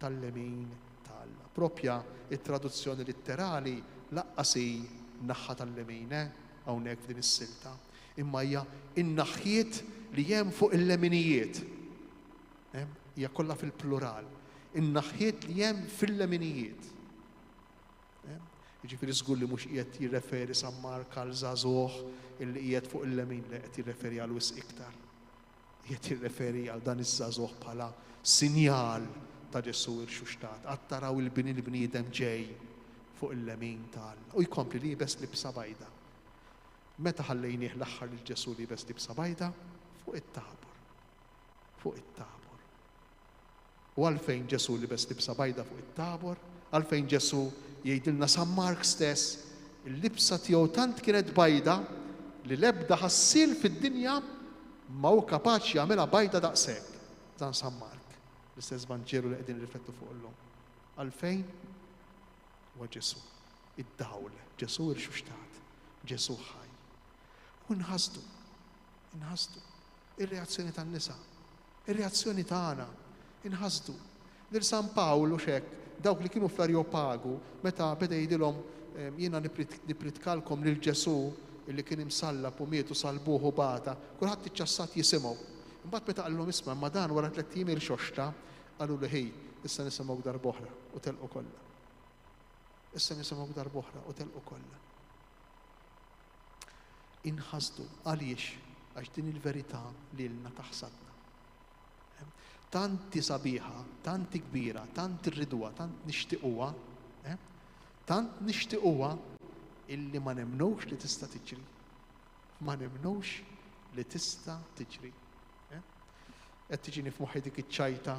tal-lemejn tal-Alla. Propja it-traduzzjoni litterali laqqasi naħa tal-lemejn hawnhekk f'din is-silta. Imma hija in-naħjiet li hemm fuq il-leminijiet. Hija kollha fil-plural. In-naħjiet li hemm fil-leminijiet. Jiġifieri żgur li mhux qiegħed jirreferi San Mark għal żagħżugħ illi qiegħed fuq il-lemin li qed jirreferi għal wisq iktar. Qiegħed jirreferi għal dan iż-żagħżugħ bħala sinjal ta' Ġesu il-xuxtat. Qatt taraw il-bniedem ġej fuq il-lemin tal-Alla. U jkompli libes libsa bajda. Meta ħallejnieh l-aħħar lil Ġesu libes libsa bajda? Fuq it-Tabor. Fuq it-Tabor. U għalfejn Ġesu libes libsa bajda fuq it-Tabor? Għalfejn Ġesu jgħidilna San Mark stess, il-libsa tiegħu tant kienet bajda li l-ebda ħassir fid-dinja ma hu kapaċi jagħmilha bajda daqshekk. Dan San Mark, l-istess Vanġelu li qegħdin nirriflettu fuq illum. Għalfejn? Huwa Ġesu, id-dawl, Ġesu il-xuxtat, Ġesu ħaj. U nħasdu ir-reazzjoni tan-nisa, ir-reazzjoni tagħna, inħasdu. Lil San Pawlu x'hekk dawk li kienu fl-Arjopagu, meta beda jgħidilhom jiena nipritkalkom lil Ġesu illi kien imsallab u mietu salbuh u bata, kulħadd iċċassat jisimgħu. Imbagħad meta qallhom isma' ma dan wara 3 ijiem il-xoxta, qalu li ħej, issa nisimgħu darba oħra u telqu kollha. Issa nisimgħu darba oħra u telqu kollha. Inħasdu għaliex għax din il-verità lilna taħsadna. Tanti sabiħa, tanti kbira, tanti rridwa, tant nixtiequha, tant nixtiequha illi ma nemnux li tista' tiġri. Ma nemnux li tista' tiġri. Qed tiġini f'moħħi dik iċ-ċajta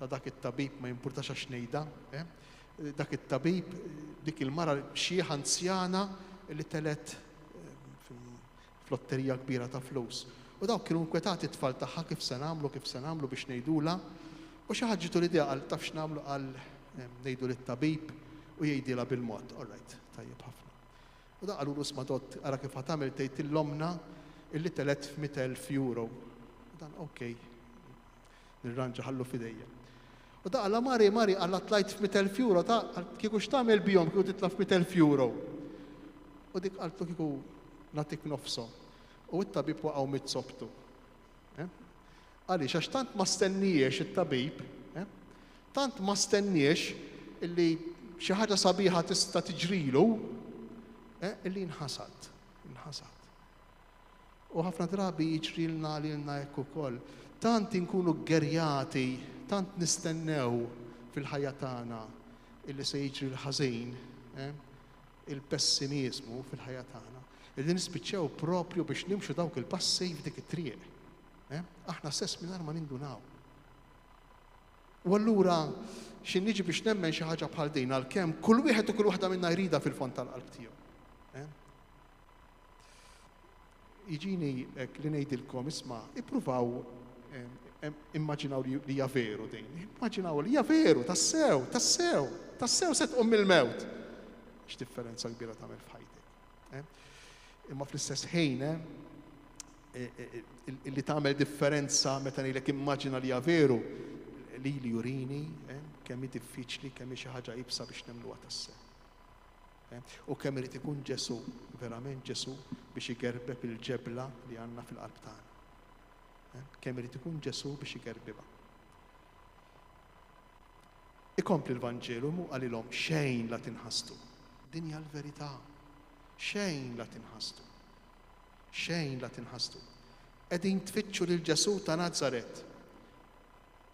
ta' dak it-tabib ma jimpurtax għax ngħidha, dak it-tabib dik il-mara xieħ anzjana li telet flotterija kbira ta' flus. U dawk kienu nkwetati t-tfal tagħha kif se nagħmlu biex ngħidula. U xi ħadd ġitu l-idea qal taf x'nagħmlu qal ngħidu lit-tabib u jgħidilha bil-mod. All right, tajjeb ħafna. U da qalu isma' dott ara kif ħadd tagħmel tgħid l-omna illi telet f'100,000 €. U dan okej, nirranġa ħallu f'idejja. U da qala Mari qalla tlajt f'100,000 € ta' kieku x'tagħmel bihom kieku titla' f'100,000 €. U dik qaltu kieku nagħtik nofshom. U t-tabib waqgħu mit-sobtu. Għaliex għax tant ma stenniex it-tabib, tant ma stenniex illi xi ħaġa sabiħa tista' tiġrilu, illi inħasad. U ħafna drabi jiġrilna lilna hekk ukoll. Tant inkunu gerjati, tant nistennew fil-ħajja tagħna illi se jiġri l-ħażin, il-pessimizmu fil-ħajja tagħna, illi nispiċċew propju biex nimxu dawk il-passi f'dik it-triq. Aħna stess mingħajr ma nindunaw. U allura x'in niġi biex nemmen xi ħaġa bħal din għalkemm kull wieħed u kull waħda minnha jrida fil-fond tal-qalb tiegħu. Jiġini li ngħidilkom isma' ippruvaw immaġinaw li hija veru din. Immaġinaw li hija veru, tassew se tqum mill-mewt. X'differenza kbira tagħmel f'ħajtek. Imma fl-istess ħin li tagħmel differenza meta ngħidlek immaġina li hija veru li jurini kemm hi diffiċli, kemm hi xi ħaġa ibsa biex nemmluha tassew. U kemm irid ikun Ġesu, verament Ġesu, biex igerbeb il-ġebla li għandna fil-qalb tagħna. Kemm irid ikun Ġesu biex igerbibha. Ikompli l-Vanġelu mu qalilhom xejn la tinħastu. Din hija l-verità. Xejn la tinħastu. Xejn la tinħastu. Qegħdin tfittxu lil Ġesu ta' Nażaret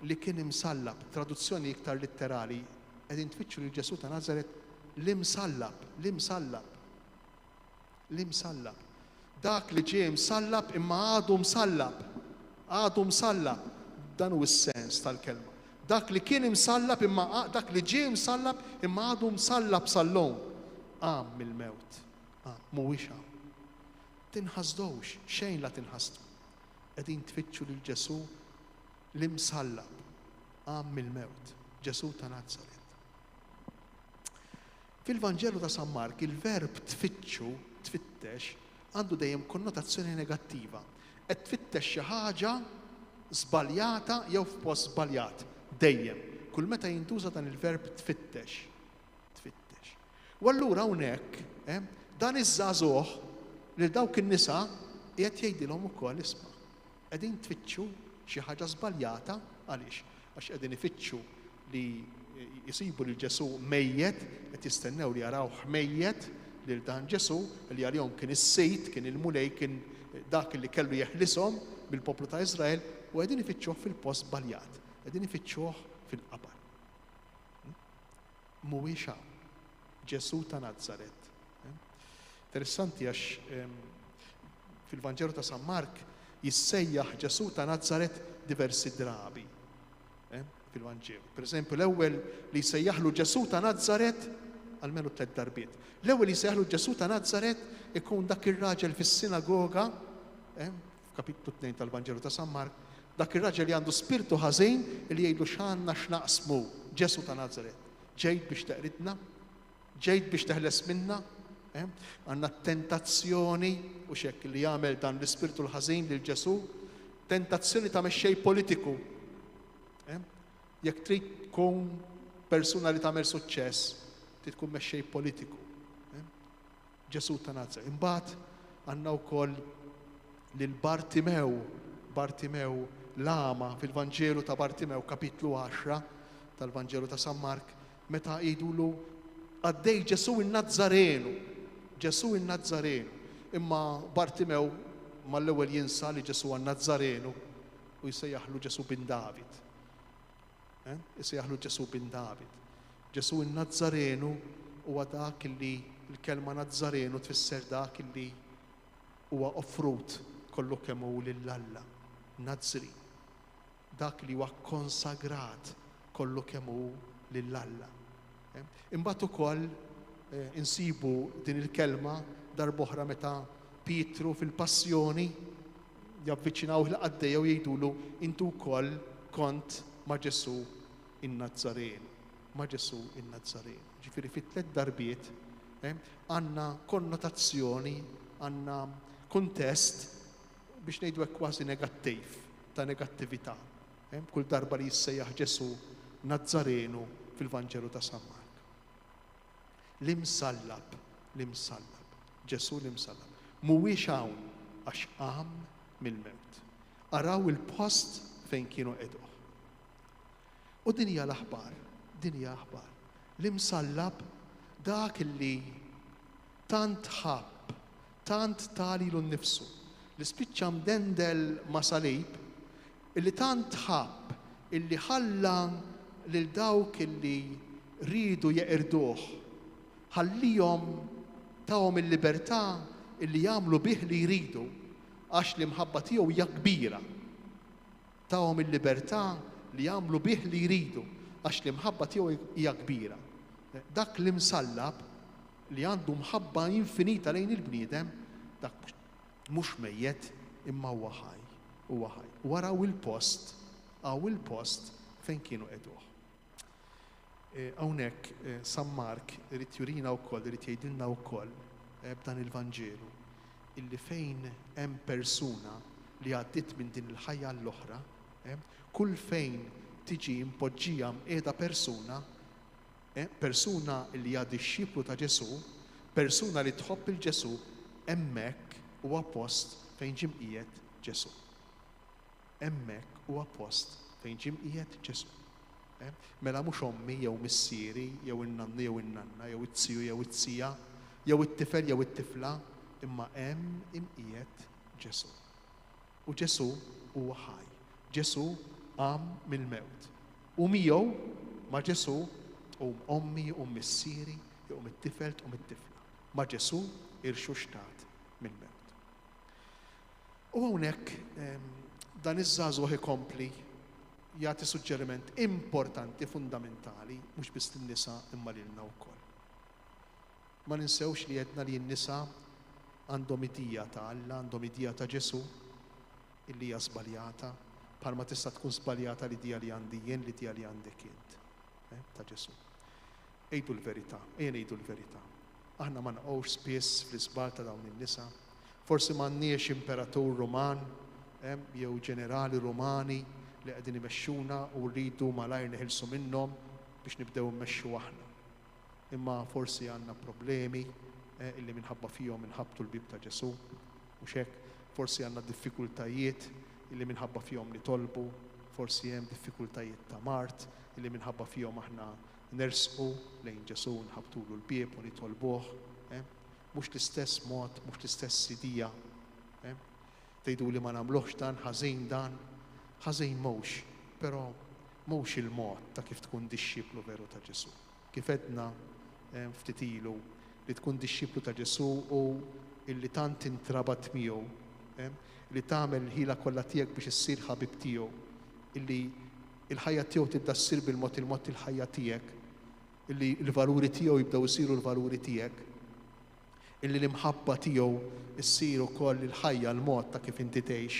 li kien imsallab, traduzzjoni iktar litterali, qegħdin tfittxu lil Ġesu ta' Nażaret l-imsallab. Dak li ġie msallab imma għadu msallab. Dan hu s-sens tal-kelma. Dak li kien imsallab dak li ġie msallab imma għadu msallab sal-lum. Mill-mewt. Mhuwiex hawn. Tinħasdux, xejn la tinħasdu. Qegħdin tfittxu lil Ġesu l-imsallab. Mill-mewt. Ġesu ta' Nażaret. Fil-Vanġelu ta' San Mark, il-verb tfittxu, tfittex, għandu dejjem konnotazzjoni negattiva. Qed tfittex xi ħaġa żbaljata jew f'post żbaljat. Dejjem. Kull meta jintuża dan il-verb tfittex. U allura hawnhekk dan iż-żagħżugħ lil dawk in-nisa qiegħed jgħidilhom ukoll isma'. Qegħdin tfittxu xi ħaġa żbaljata għaliex? Għax qegħdin ifittxu li jisibu lil Ġesu mejjed, qed jistennew li jarawh mejjed lil dan Ġesu li għalihom kien is-sejt, kien il-mulej, kien dak li kellu jeħlishom bil-poplu ta' Iżrael u qegħdin ifittxuh fil-post żbaljat, qegħdin ifittxuh fil-qabar. Mhuwiex hawn. Ġesu ta' Nażaret. Interessanti għax fil-Vanġelu ta' San Mark jissejjaħ Ġesu ta' Nażaret diversi drabi. Fil-Vanġelu. Per eżempju, l-ewwel li jsejjaħlu Ġesu ta' Nażaret almenu 3 darbiet. L-ewwel li jsejjaħlu Ġesu ta' Nażaret ikun dak ir-raġel fis-sinagoga, f'kapitlu 2 tal-Vanġelu ta' San Mark, dak ir-raġel li għandu spiritu ħażin li jgħidu x'għandna x'naqsmu. Ġesu ta' Nażaret. Ġejt biex teqridna, ġejt biex teħles minna, għandna tentazzjoni u xekk li jagħmel dan l-ispiritu l-ħażin lil Ġesu, tentazzjoni ta' mexxej politiku. Jekk trid tkun persuna li tagħmel suċċess, trid tkun mexxej politiku. Ġesu ta' Nażaret. Imbagħad għandna wkoll lil Bartimew l-ama fil-Vanġelu ta' Bartimew kapitlu 10 tal-Vanġelu ta' San Mark meta jgħidulu għaddej Ġesu in-Nażarenu. Ġesu in-Nażarenu. Imma Bartimew mal-ewwel jinsa li Ġesu għan-Nażarenu u jsejjaħlu Ġesu bin David. Jsejjaħlu Ġesu bin David. Ġesu in-Nażarenu huwa dak li l-kelma Nażarenu tfisser dak li huwa offrut kollu kemm hu lill-Alla. Nażri. Dak li huwa konsagrat kollu kemm hu lill-Alla. Imbagħad ukoll insibu din il-kelma darb'oħra meta Pietru fil-Passjoni javviċinaw l-qaddejja u jgħidulu intu wkoll kont ma' Ġesu in-Nażarenu. Ma' Ġesu in-Nażarenu. Ġifieri fit-3 darbiet għandna konnotazzjoni, għandna kuntest biex ngħidu hekk kważi negattiv, ta' negattività. Kull darba li jissejjaħ Ġesu Nażarenu fil-Vanġelu ta' San Mark. L-imsallab, Ġesu l-imsallab. Mhuwiex hawn għax qam mill-mewt. Araw il-post fejn kienu qegħduh. U din hija l-aħbar, L-imsallab dak illi tant ħabb, tant talilu nnifsu, li spiċċa mdendel ma' salib, illi tant ħabb, illi ħalla lil dawk illi ridu jeqirduh, ħallihom tawhom il-libertà illi jagħmlu bih li jridu għax l-imħabba tiegħu hija kbira. Tawhom il-libertà li jagħmlu bih li jridu għax l-imħabba tiegħu hija kbira. Dak l-imsallab li għandu mħabba infinita lejn il-bniedem, dak mhux mejjed imma huwa ħaj, huwa ħaj. Waraw il-post, il-post fejn kienu qegħduh. Hawnhekk San Mark irid jurina wkoll, irid jgħidilna wkoll b'dan il-Vanġelu illi fejn hemm persuna li għaddiet minn din il-ħajja l-oħra, kull fejn tiġi impoġġija mqiegħda persuna li hija dixxiplu ta' Ġesu, persuna li tħobb il-Ġesu, hemmhekk huwa post fejn ġie mqiegħed Ġesu. Hemmhekk huwa post fejn ġie mqiegħed Ġesu. Mela mhux ommi jew missieri jew in-nanni jew in-nanna jew it-tiju jew it-tija jew it-tifel jew it-tifla, imma hemm imqiegħed Ġesu. U Ġesu huwa ħaj. Ġesu qam mill-mewt. U miegħu ma' Ġesu ommi u missieri jew it-tifel u it-tifla. Ma' Ġesu irxuxtat mill-mewt. U hawnhekk dan iż-żagħżugħ ikompli jagħti suġġeriment importanti, fundamentali, mhux biss lin-nisa imma lilna wkoll. Ma ninsewx li għedna li n-nisa għandhom idija ta' Alla, għandhom idija ta' Ġesu, illi hija żbaljata, bħalma tista' tkun żbaljata l-idea li għandi jien, l-idea li għandek int ta' Ġesu. Ejdu l-verità, ngħidu l-verità. Aħna ma nqgħux spiss fl-iżbal ta' dawn in-nisa. Forsi m'għandniex imperatur Ruman jew ġenerali Rumani li qegħdin imexxuna u rridu malajr neħilsu minnhom biex nibdew immexxu aħna. Imma forsi għandna problemi illi minħabba fihom inħabbtu l-bib ta' Ġesu, mhux hekk, forsi għandna diffikultajiet illi minħabba fihom nitolbu, forsi hemm diffikultajiet ta' mart illi minħabba fihom aħna nersqu lejn Ġesu nħabtulu l-bieb u nitolbuh. Mhux l-istess mod, mhux l-istess idea. Tgħidu li ma nagħmluhx dan, ħażin mhux, però mhux il-mod ta' kif tkun dixxiplu veru ta' Ġesu. Kif edna ftit ilu li tkun dixxiplu ta' Ġesu u illi tant intrabat miegħu, li tagħmel ħila kollha tiegħek biex issir ħabib tiegħu, illi il-ħajja tiegħu tibda ssir bil-mod il-ħajja tiegħek, illi l-valuri tiegħu jibdew isiru l-valuri tiegħek, illi l-imħabba tiegħu issir ukoll il-ħajja l-mod ta' kif inti tgħix,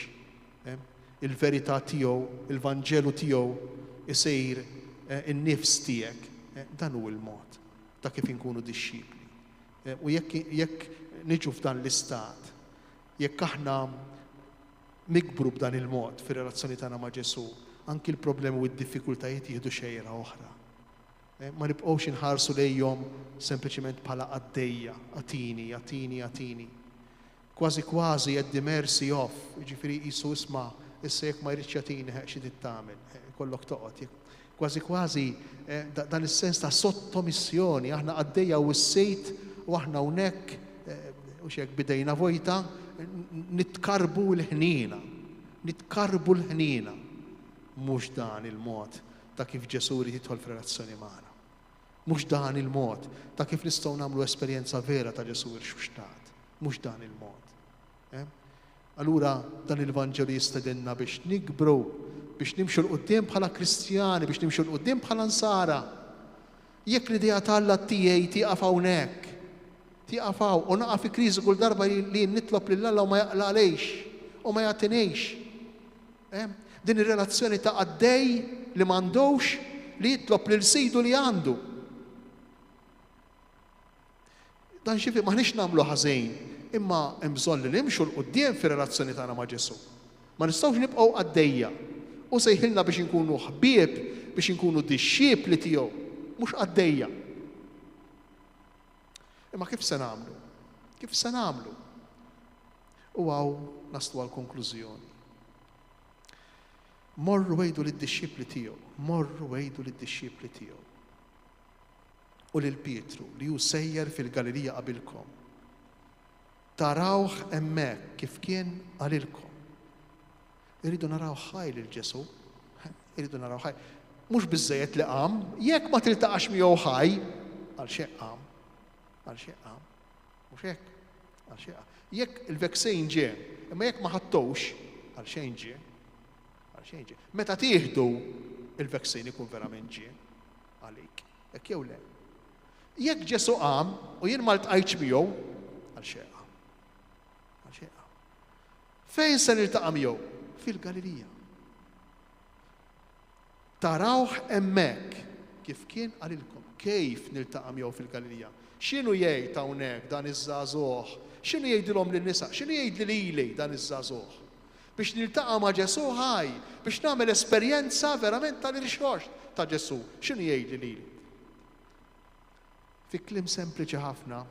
il-verità tiegħu, il-Vanġelu tiegħu isir in-nifs tiegħek. Dan hu l-mod ta' kif inkunu dixxipli. U jekk niġu f'dan l-istat, jekk aħna nikbru b'dan il-mod fir-relazzjoni tagħna ma' Ġesu, anki l-problemi u d-diffikultajiet jieħdu xejra oħra. Ma nibqgħux inħarsu lejhom sempliċement bħala għaddejja, għatini. Kważi qed mercy off, jiġifieri qisu isma' issa jekk ma jridx jagħtini xi tagħmel, kollok toqgħod. Kważi dan is-sens ta' sottomissjoni, aħna għaddejja u s-sejt u aħna hawnhekk u x'hekk bidejna vojta, nitkarbu l-ħnina. Mhux dan il-mod ta' kif Ġesu jrid jidħol f'relazzjoni magħna. Mhux dan il-mod ta' kif nistgħu nagħmlu esperjenza vera ta' Ġesu irxuxtat. Mhux dan il-mod. Allura dan il-Vanġelu jistedinna biex nikbru, biex nimxu l-qudiem bħala Kristjani, biex nimxu l-qudiem bħala Nsara. Jekk l-idea tal-Alla tiegħi tieqaf hawnhekk, tieqaf hawn u naqaf fi kriżi kull darba li nitlob lill-Alla u ma jaqlalejx u ma jagħtinejx. Din ir-relazzjoni ta' għaddej li m'għandux li jitlob lil sejdu li għandu. Dan xifi maħniex nagħmlu ħażejn, imma hemm bżonn li nimxu l-qudiem fir-relazzjoni tagħna ma' Ġesu. Ma nistgħux nibqgħu għaddejja u sejħilna biex inkunu ħbieb, biex inkunu dixxiepli tiegħu, mhux għaddejja. Imma kif se nagħmlu? Kif se nagħmlu? U hawn naslu għall-konklużjoni. Morru wejdu lid-dixxiepli tiegħu, u lil Pietru li hu sejjer fil-Galilija qabilkom. Tarawh hemmhekk kif kien għalilkom. Irridu naraw ħaj lil Ġesu. Irridu naraw ħaj. Mhux biżżejjed li qam, jekk ma tiltaqax miegħu ħaj, għal xejn qam. Għal xejn qam. Mhux hekk. Għal xejn qam. Jekk il-vaccine ġie, imma jekk ma ħattowx, għal xejn ġie. Għal xejn ġie. Meta tieħdu il-vaccine ikun verament ġie għalik. Hekk jew le. Jekk Ġesu qam u jien ma ltqajtx miegħu, għal xejn qam. Għal xejn qam. Fejn se niltaqa' miegħu? Fil-Galilija. Tarawh hemmhekk kif kien għalilkom. Kejf niltaqa' miegħu fil-Galilija? X'inhu jgħid hawnhekk dan iż-żagħżugħ? X'inhu jgħidilhom lin-nisa? X'inhu jgħidli lili dan iż-żagħżugħ? Biex niltaqa' ma' Ġesu ħaj, biex nagħmel esperjenza verament tal-irxox ta' Ġesu. X'inhu jgħidli lili? Fi kliem sempliċi ħafna,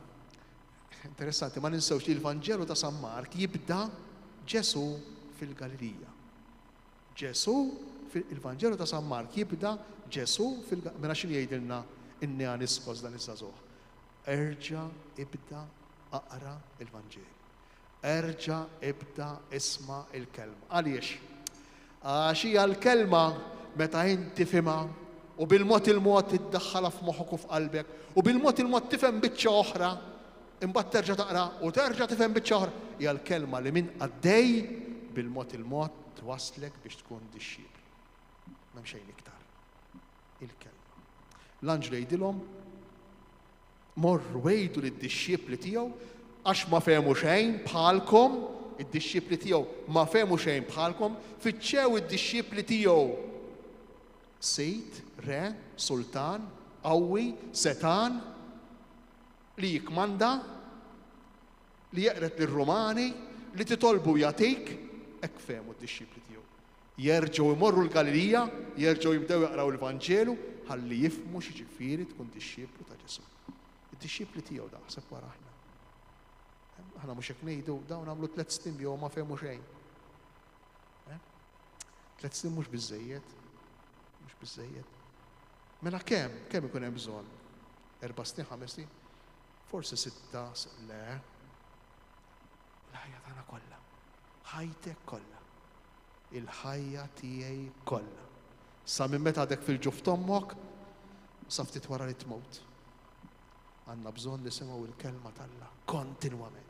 interessanti, ma ninsewx li l-Vanġelu ta' San Mark jibda Ġesu fil-Galilija. Ġesu il-Vanġelu ta' San Mark jibda Ġesu fil-Galilija. Mela x'inhu jgħidilna inni aniskos dan iż-żagħżugħ. Erġa' ibda aqra il-Vanġelu. Erġa' ibda isma' il-kelma. Għaliex? Għax hija l-kelma meta inti fimha u bil-mod il-mod tiddaħħalha f'moħħok u f'qalbek u bil-mod il-mod tifhem biċċa oħra, imbagħad terġa' taqra u terġa' tifhem biċċa oħra. Hija l-kelma li minn għaddej bil-mod il-mod twaslek biex tkun dixxiebli. M'hemm xejn iktar. Il-kelma. L-anġlu jgħidilhom morru wejdu lid-dixxiebli tiegħu għax ma fehmu xejn bħalkom, id-dixxiebli tiegħu ma fehmu xejn bħalkom, fiċċew id-dixxiebli tiegħu sejt, re, sultan, qawwi, setan, li jikmanda, li jeqret lir-Rumani, li titolbu jagħtik, hekk fehmu d-dixxiebli tiegħu. Jerġgħu jmorru l-Galilija, jerġgħu jibdew jaqraw il-Vanġelu, ħalli jifhmu x'jiġifieri tkun dixxieblu ta' Ġesu. Id-dixxiebli tiegħu daħseb wara aħna. Aħna mhux hekk ngħidu dawn għamlu 3 snin jew ma fehmu xejn. 3 snin mhux biżżejjed. Mhux biżżejjed. Mela kemm ikun hemm bżonn? 4 snin, 5 snin? Forsi 6, le. Il-ħajja tagħna kollha. Ħajtek kollha. Il-ħajja tiegħi kollha. Sa minn meta għadek fil-ġuf tommok, sa ftit wara li tmut. Għandna bżonn nisimgħu il-kelma tal-Alla kontinwament.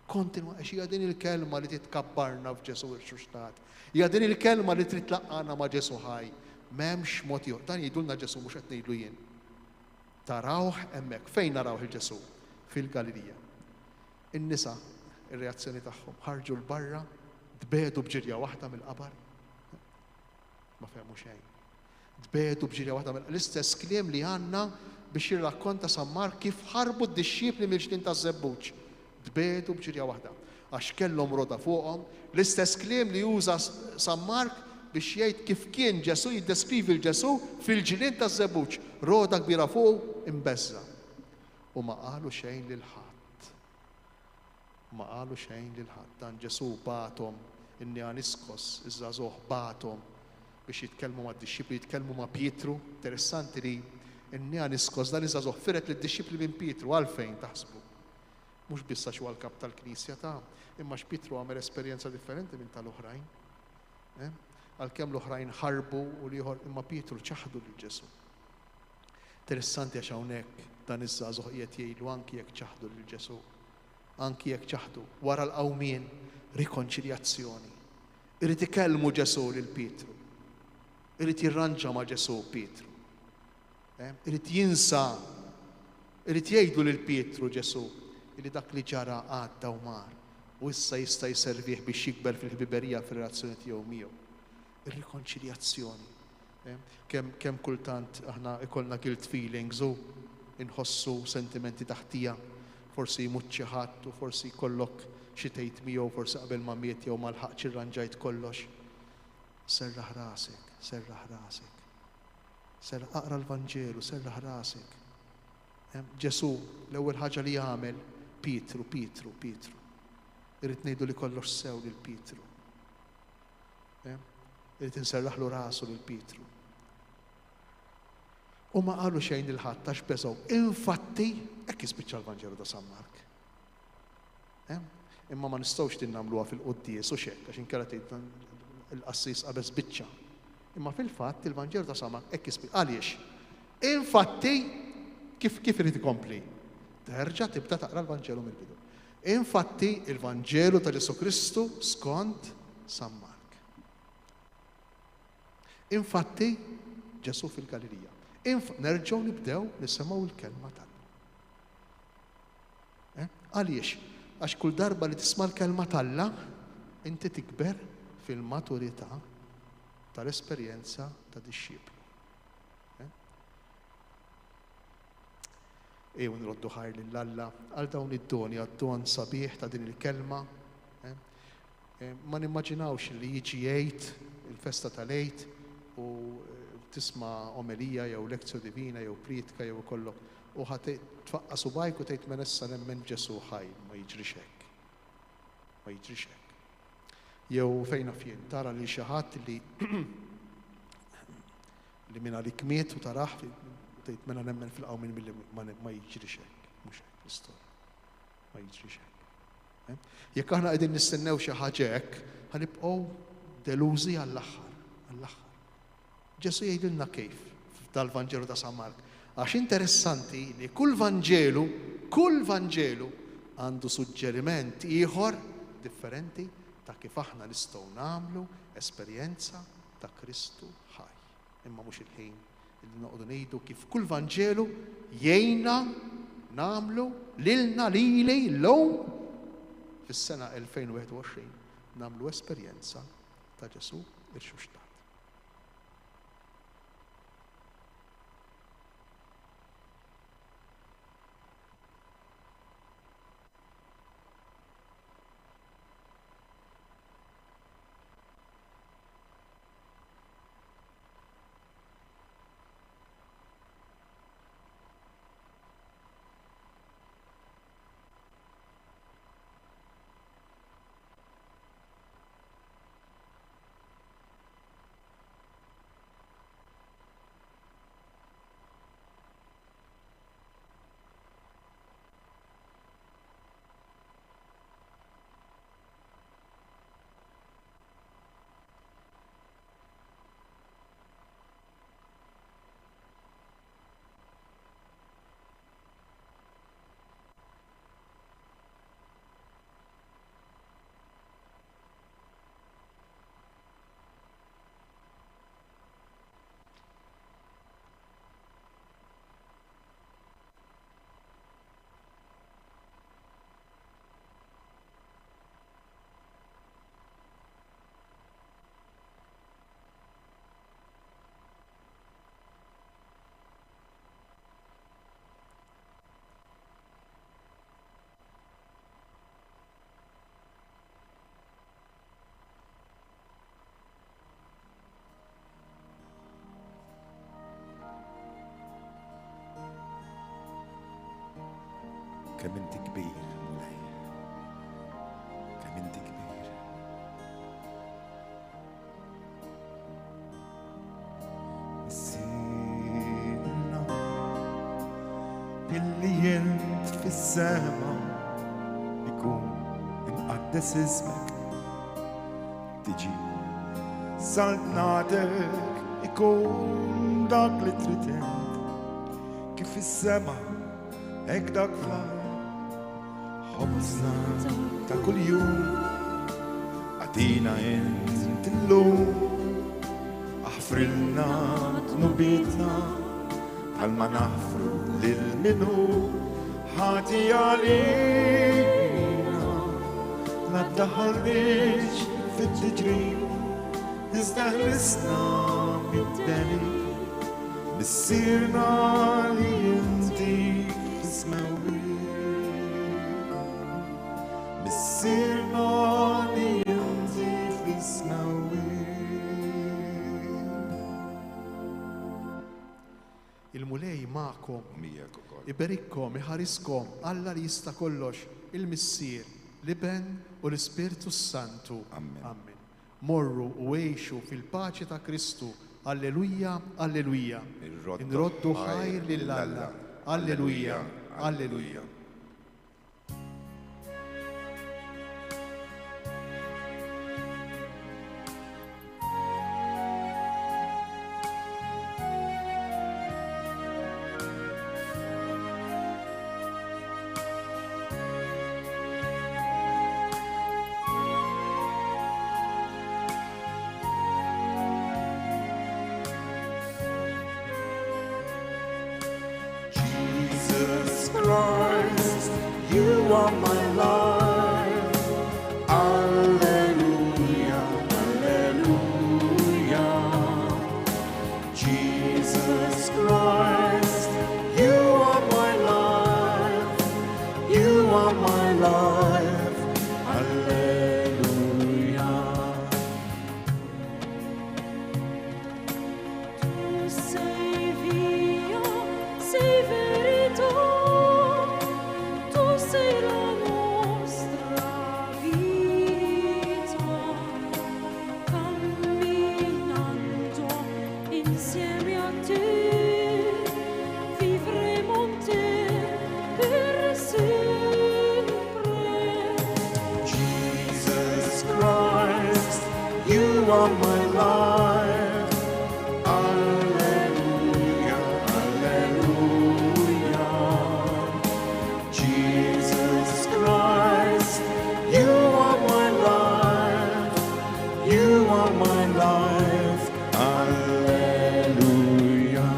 Għax hija din il-kelma li titkabbarna f'Ġesu il-xuxtat. Hija din il-kelma li trid tlaqqana ma' Ġesu ħaj. M'hemmx mod ieħor. Dan jgħidulna Ġesu mhux qed ngħidlu jien. Tarawh hemmhekk. Fejn narawh il-Ġesu? Fil-Galilija. In-nisa, ir-reazzjoni tagħhom ħarġu l-barra, tbedu bġirja waħda mill-qabar. Ma fehmu xejn. Tbedu bġirja waħda l-istess kliem li għandna biex jirrakkonta San Mark kif ħarbu d-dixxiebli mill-ġnien taż-żebbuġ. Tbedu bġirja waħda. Għax kellhom roda fuqhom, l-istess kliem li juża San Mark biex jgħid kif kien Ġesu jiddeskrivi l-Ġesu fil-ġnien taż-żebbuġ. Roda kbira fuq imbeżza. U ma qalu xejn lil ħadd. Ma qalu xejn lil ħadd. Dan Ġesu bagħthom inni aniskos iż-żagħżugħ bagħthom biex jitkellmu mad-dixxiebli, jitkellmu ma' Pietru. Interessanti li inni aniskos dan iż-żagħżugħ firet lid-dixxiebli minn Pietru għalfejn taħsbu. Mhux biss għax huwa l-kap tal-Knisja ta' imma x'Pietru għamel esperjenza differenti minn tal-oħrajn. Għalkemm l-oħrajn ħarbu u l-ieħor imma Pietru ċaħdu lil Ġesu. Interessanti għax hawnhekk dan iż-żagħżugħ qiegħed jgħidu anki jekk ċaħdu lil Ġesu. Anki jekk ċaħdu wara l-qawmien rikonċiljazzjoni. Irid ikellmu Ġesu lil Pietru. Irid jirranġa ma' Ġesu Pietru. Irid jinsa, irid jgħidu lil Pietru Ġesu li dak li ġara għadda u mar u issa jista' jservih biex jikber fil-ħbiberija fir-relazzjoni tiegħu miegħu. Ir-rikonċiljazzjoni. Kemm kultant aħna ikollna guilt feelings u inħossu sentimenti taħtija, forsi jmut xi ħadd u forsi jkollok xi tgħid miegħu forsi qabel ma miet jew ma lħaqx irranġajt kollox. Serraħ rasek, serraħ rasek. Aqra l-Vanġelu, serraħ rasek. Ġesu l-ewwel ħaġa li jagħmel Pietru. Irrid ngħidu li kollox sew lil Pietru. Irrid inserraħlu rasu lil Pietru. U ma qalu xejn il-ħadd għax beżgħu. Infatti, hekk jispiċċa l-Vanġelu ta' San Mark. Imma ma nistgħux tinnagħmluha fil-quddies u xekk għax inkella tgħid il-qassis qabeż biċċa. Imma fil-fatt il-Vanġelu ta' San Mark hekk jispiċċa. Għaliex? Infatti, kif irid ikompli? Terġa' tibda taqra l-Vanġelu mill-bidu. Infatti, il-Vanġelu ta' Ġesu Kristu skont San Mark. Infatti, Ġesu fil-Galilija. Nerġgħu nibdew nisimgħu l-kelma tal-Alla. Għaliex? Għax kull darba li tisma' l-kelma tal-Alla, inti tikber fil-maturità tal-esperjenza ta' dixxieplu. Ejjew nroddu ħajr lill-Alla għal dawn id-doni għad-don sabiħ ta' din il-kelma. Ma nimmaġinawx li jiġi jgħid il-festa tal-Għid u tisma' omelija jew lezzju divina jew pritka jew kollok u ħadd tfaqqa subajk u tgħid men issa nemmen Ġesu ħaj, ma jiġrix hekk. Ma jiġrix hekk. Jew fejn fien tara li xi ħadd li minn għalik miet u taraħ tgħid mena nemmen fil-qawmin milli ma jiġrix hekk, mhux hekk l-istorja. Ma jiġrix hekk. Jekk aħna qegħdin nistennew xi ħaġa hekk, ħanibqgħu delużi għall-aħħar, għall-aħħar. Ġesu jgħidilna kif tal-Vanġelu ta' San Mark. Għax interessanti li kull Vanġelu għandu suġġeriment ieħor differenti ta' kif aħna nistgħu nagħmlu esperjenza ta' Kristu ħaj. Imma mhux il-ħin li noqogħdu ngħidu kif kull Vanġelu jgħinna nagħmlu lilna lili llum fis-sena 2021 nagħmlu esperjenza ta' Ġesu il-Xuxtat. kemm inti kbir, Mulej. Kemm inti kbir. Sirna illi jent fis-sema ikun inqaddes ismek tiġi saltnatek ikun dak li trid kif is-sema hekk dak fl-art ħobżna ta' kuljum għatina int illum aħfrilna nubietna bħalma naħfru lil-minu ħati għalina ma ddaħħalniex fit-tiġrib iżda ħlisna mid-deli missirna li inti f'ismewi missirna li inti f'ismewi. Il-mulej ma'kom, iberikkom, iħariskom, Alla li jista' kollox, il-Missier, l-Iben u l-Ispirtu Santu. Amen. Morru u għejxu fil-paċi ta' Kristu Alleluja, alleluja. Nroddu ħajr lill-Alla. Alleluja, alleluja. Jesus Christ, you are my life. Alleluia, alleluia. Jesus Christ, you are my life. You are my life. Alleluia. Sei via, sei verità, tu sei la nostra vita, camminando insieme a te, vivremo in te per sempre. Jesus Christ, you are my life. Alleluia, alleluia. Jesus Christ, you are my life. You are my life. Alleluia.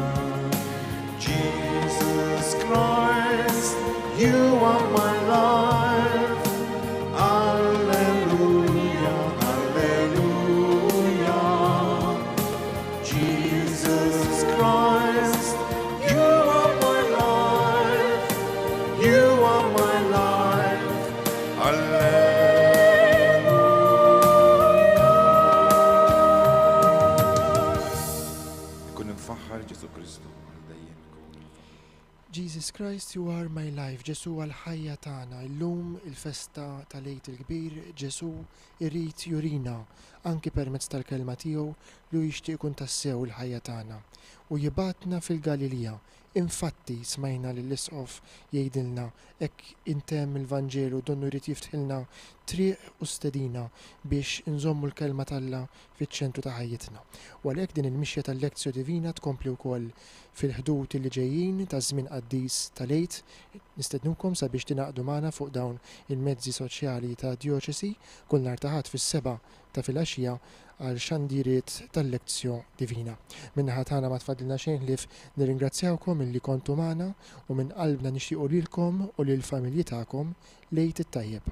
Jesus Christ, you are my life. Alleluia, alleluia. Jesus Christ, you are my life. You are my life. Kun nfaħħar Ġesu Kristu għal dejjem ikun. Jesus Christ, you are my life. Ġesu għal-ħajja tagħna. Illum il-festa tal-Għid il-Kbir, Ġesu irrid jurina anki permezz tal-kelma tiegħu li hu jixtieq ikun tassew il-ħajja tagħna u jibatna fil-Galilija. Infatti smajna li l-isqof jgħidilna hekk intemm il-Vanġelu donnu jrid jiftħilna triq u stedina biex inżommu l-kelma talla fiċ-ċentru ta' ħajjitna. U għalhekk din il-mixja tal-Lekzjo Divina tkompli wkoll fil-ħdud li ġejjin ta' żmien qaddis tal-Għid. Nistednukom sabiex tingħaqdu magħna fuq dawn il-mezzi soċjali ta' Djoċesi kull nhar ta' ħadd fis-7 ta' filgħaxija għal xandiriet tal-Lekzjo Divina. Minnaħa tagħna ma tfadlilna xejn ħlief nirringrazzjawkom illi kontu magħna u minn qalbna nixtiequ lilkom u lill-familji tagħkom Lejt it-tajjeb.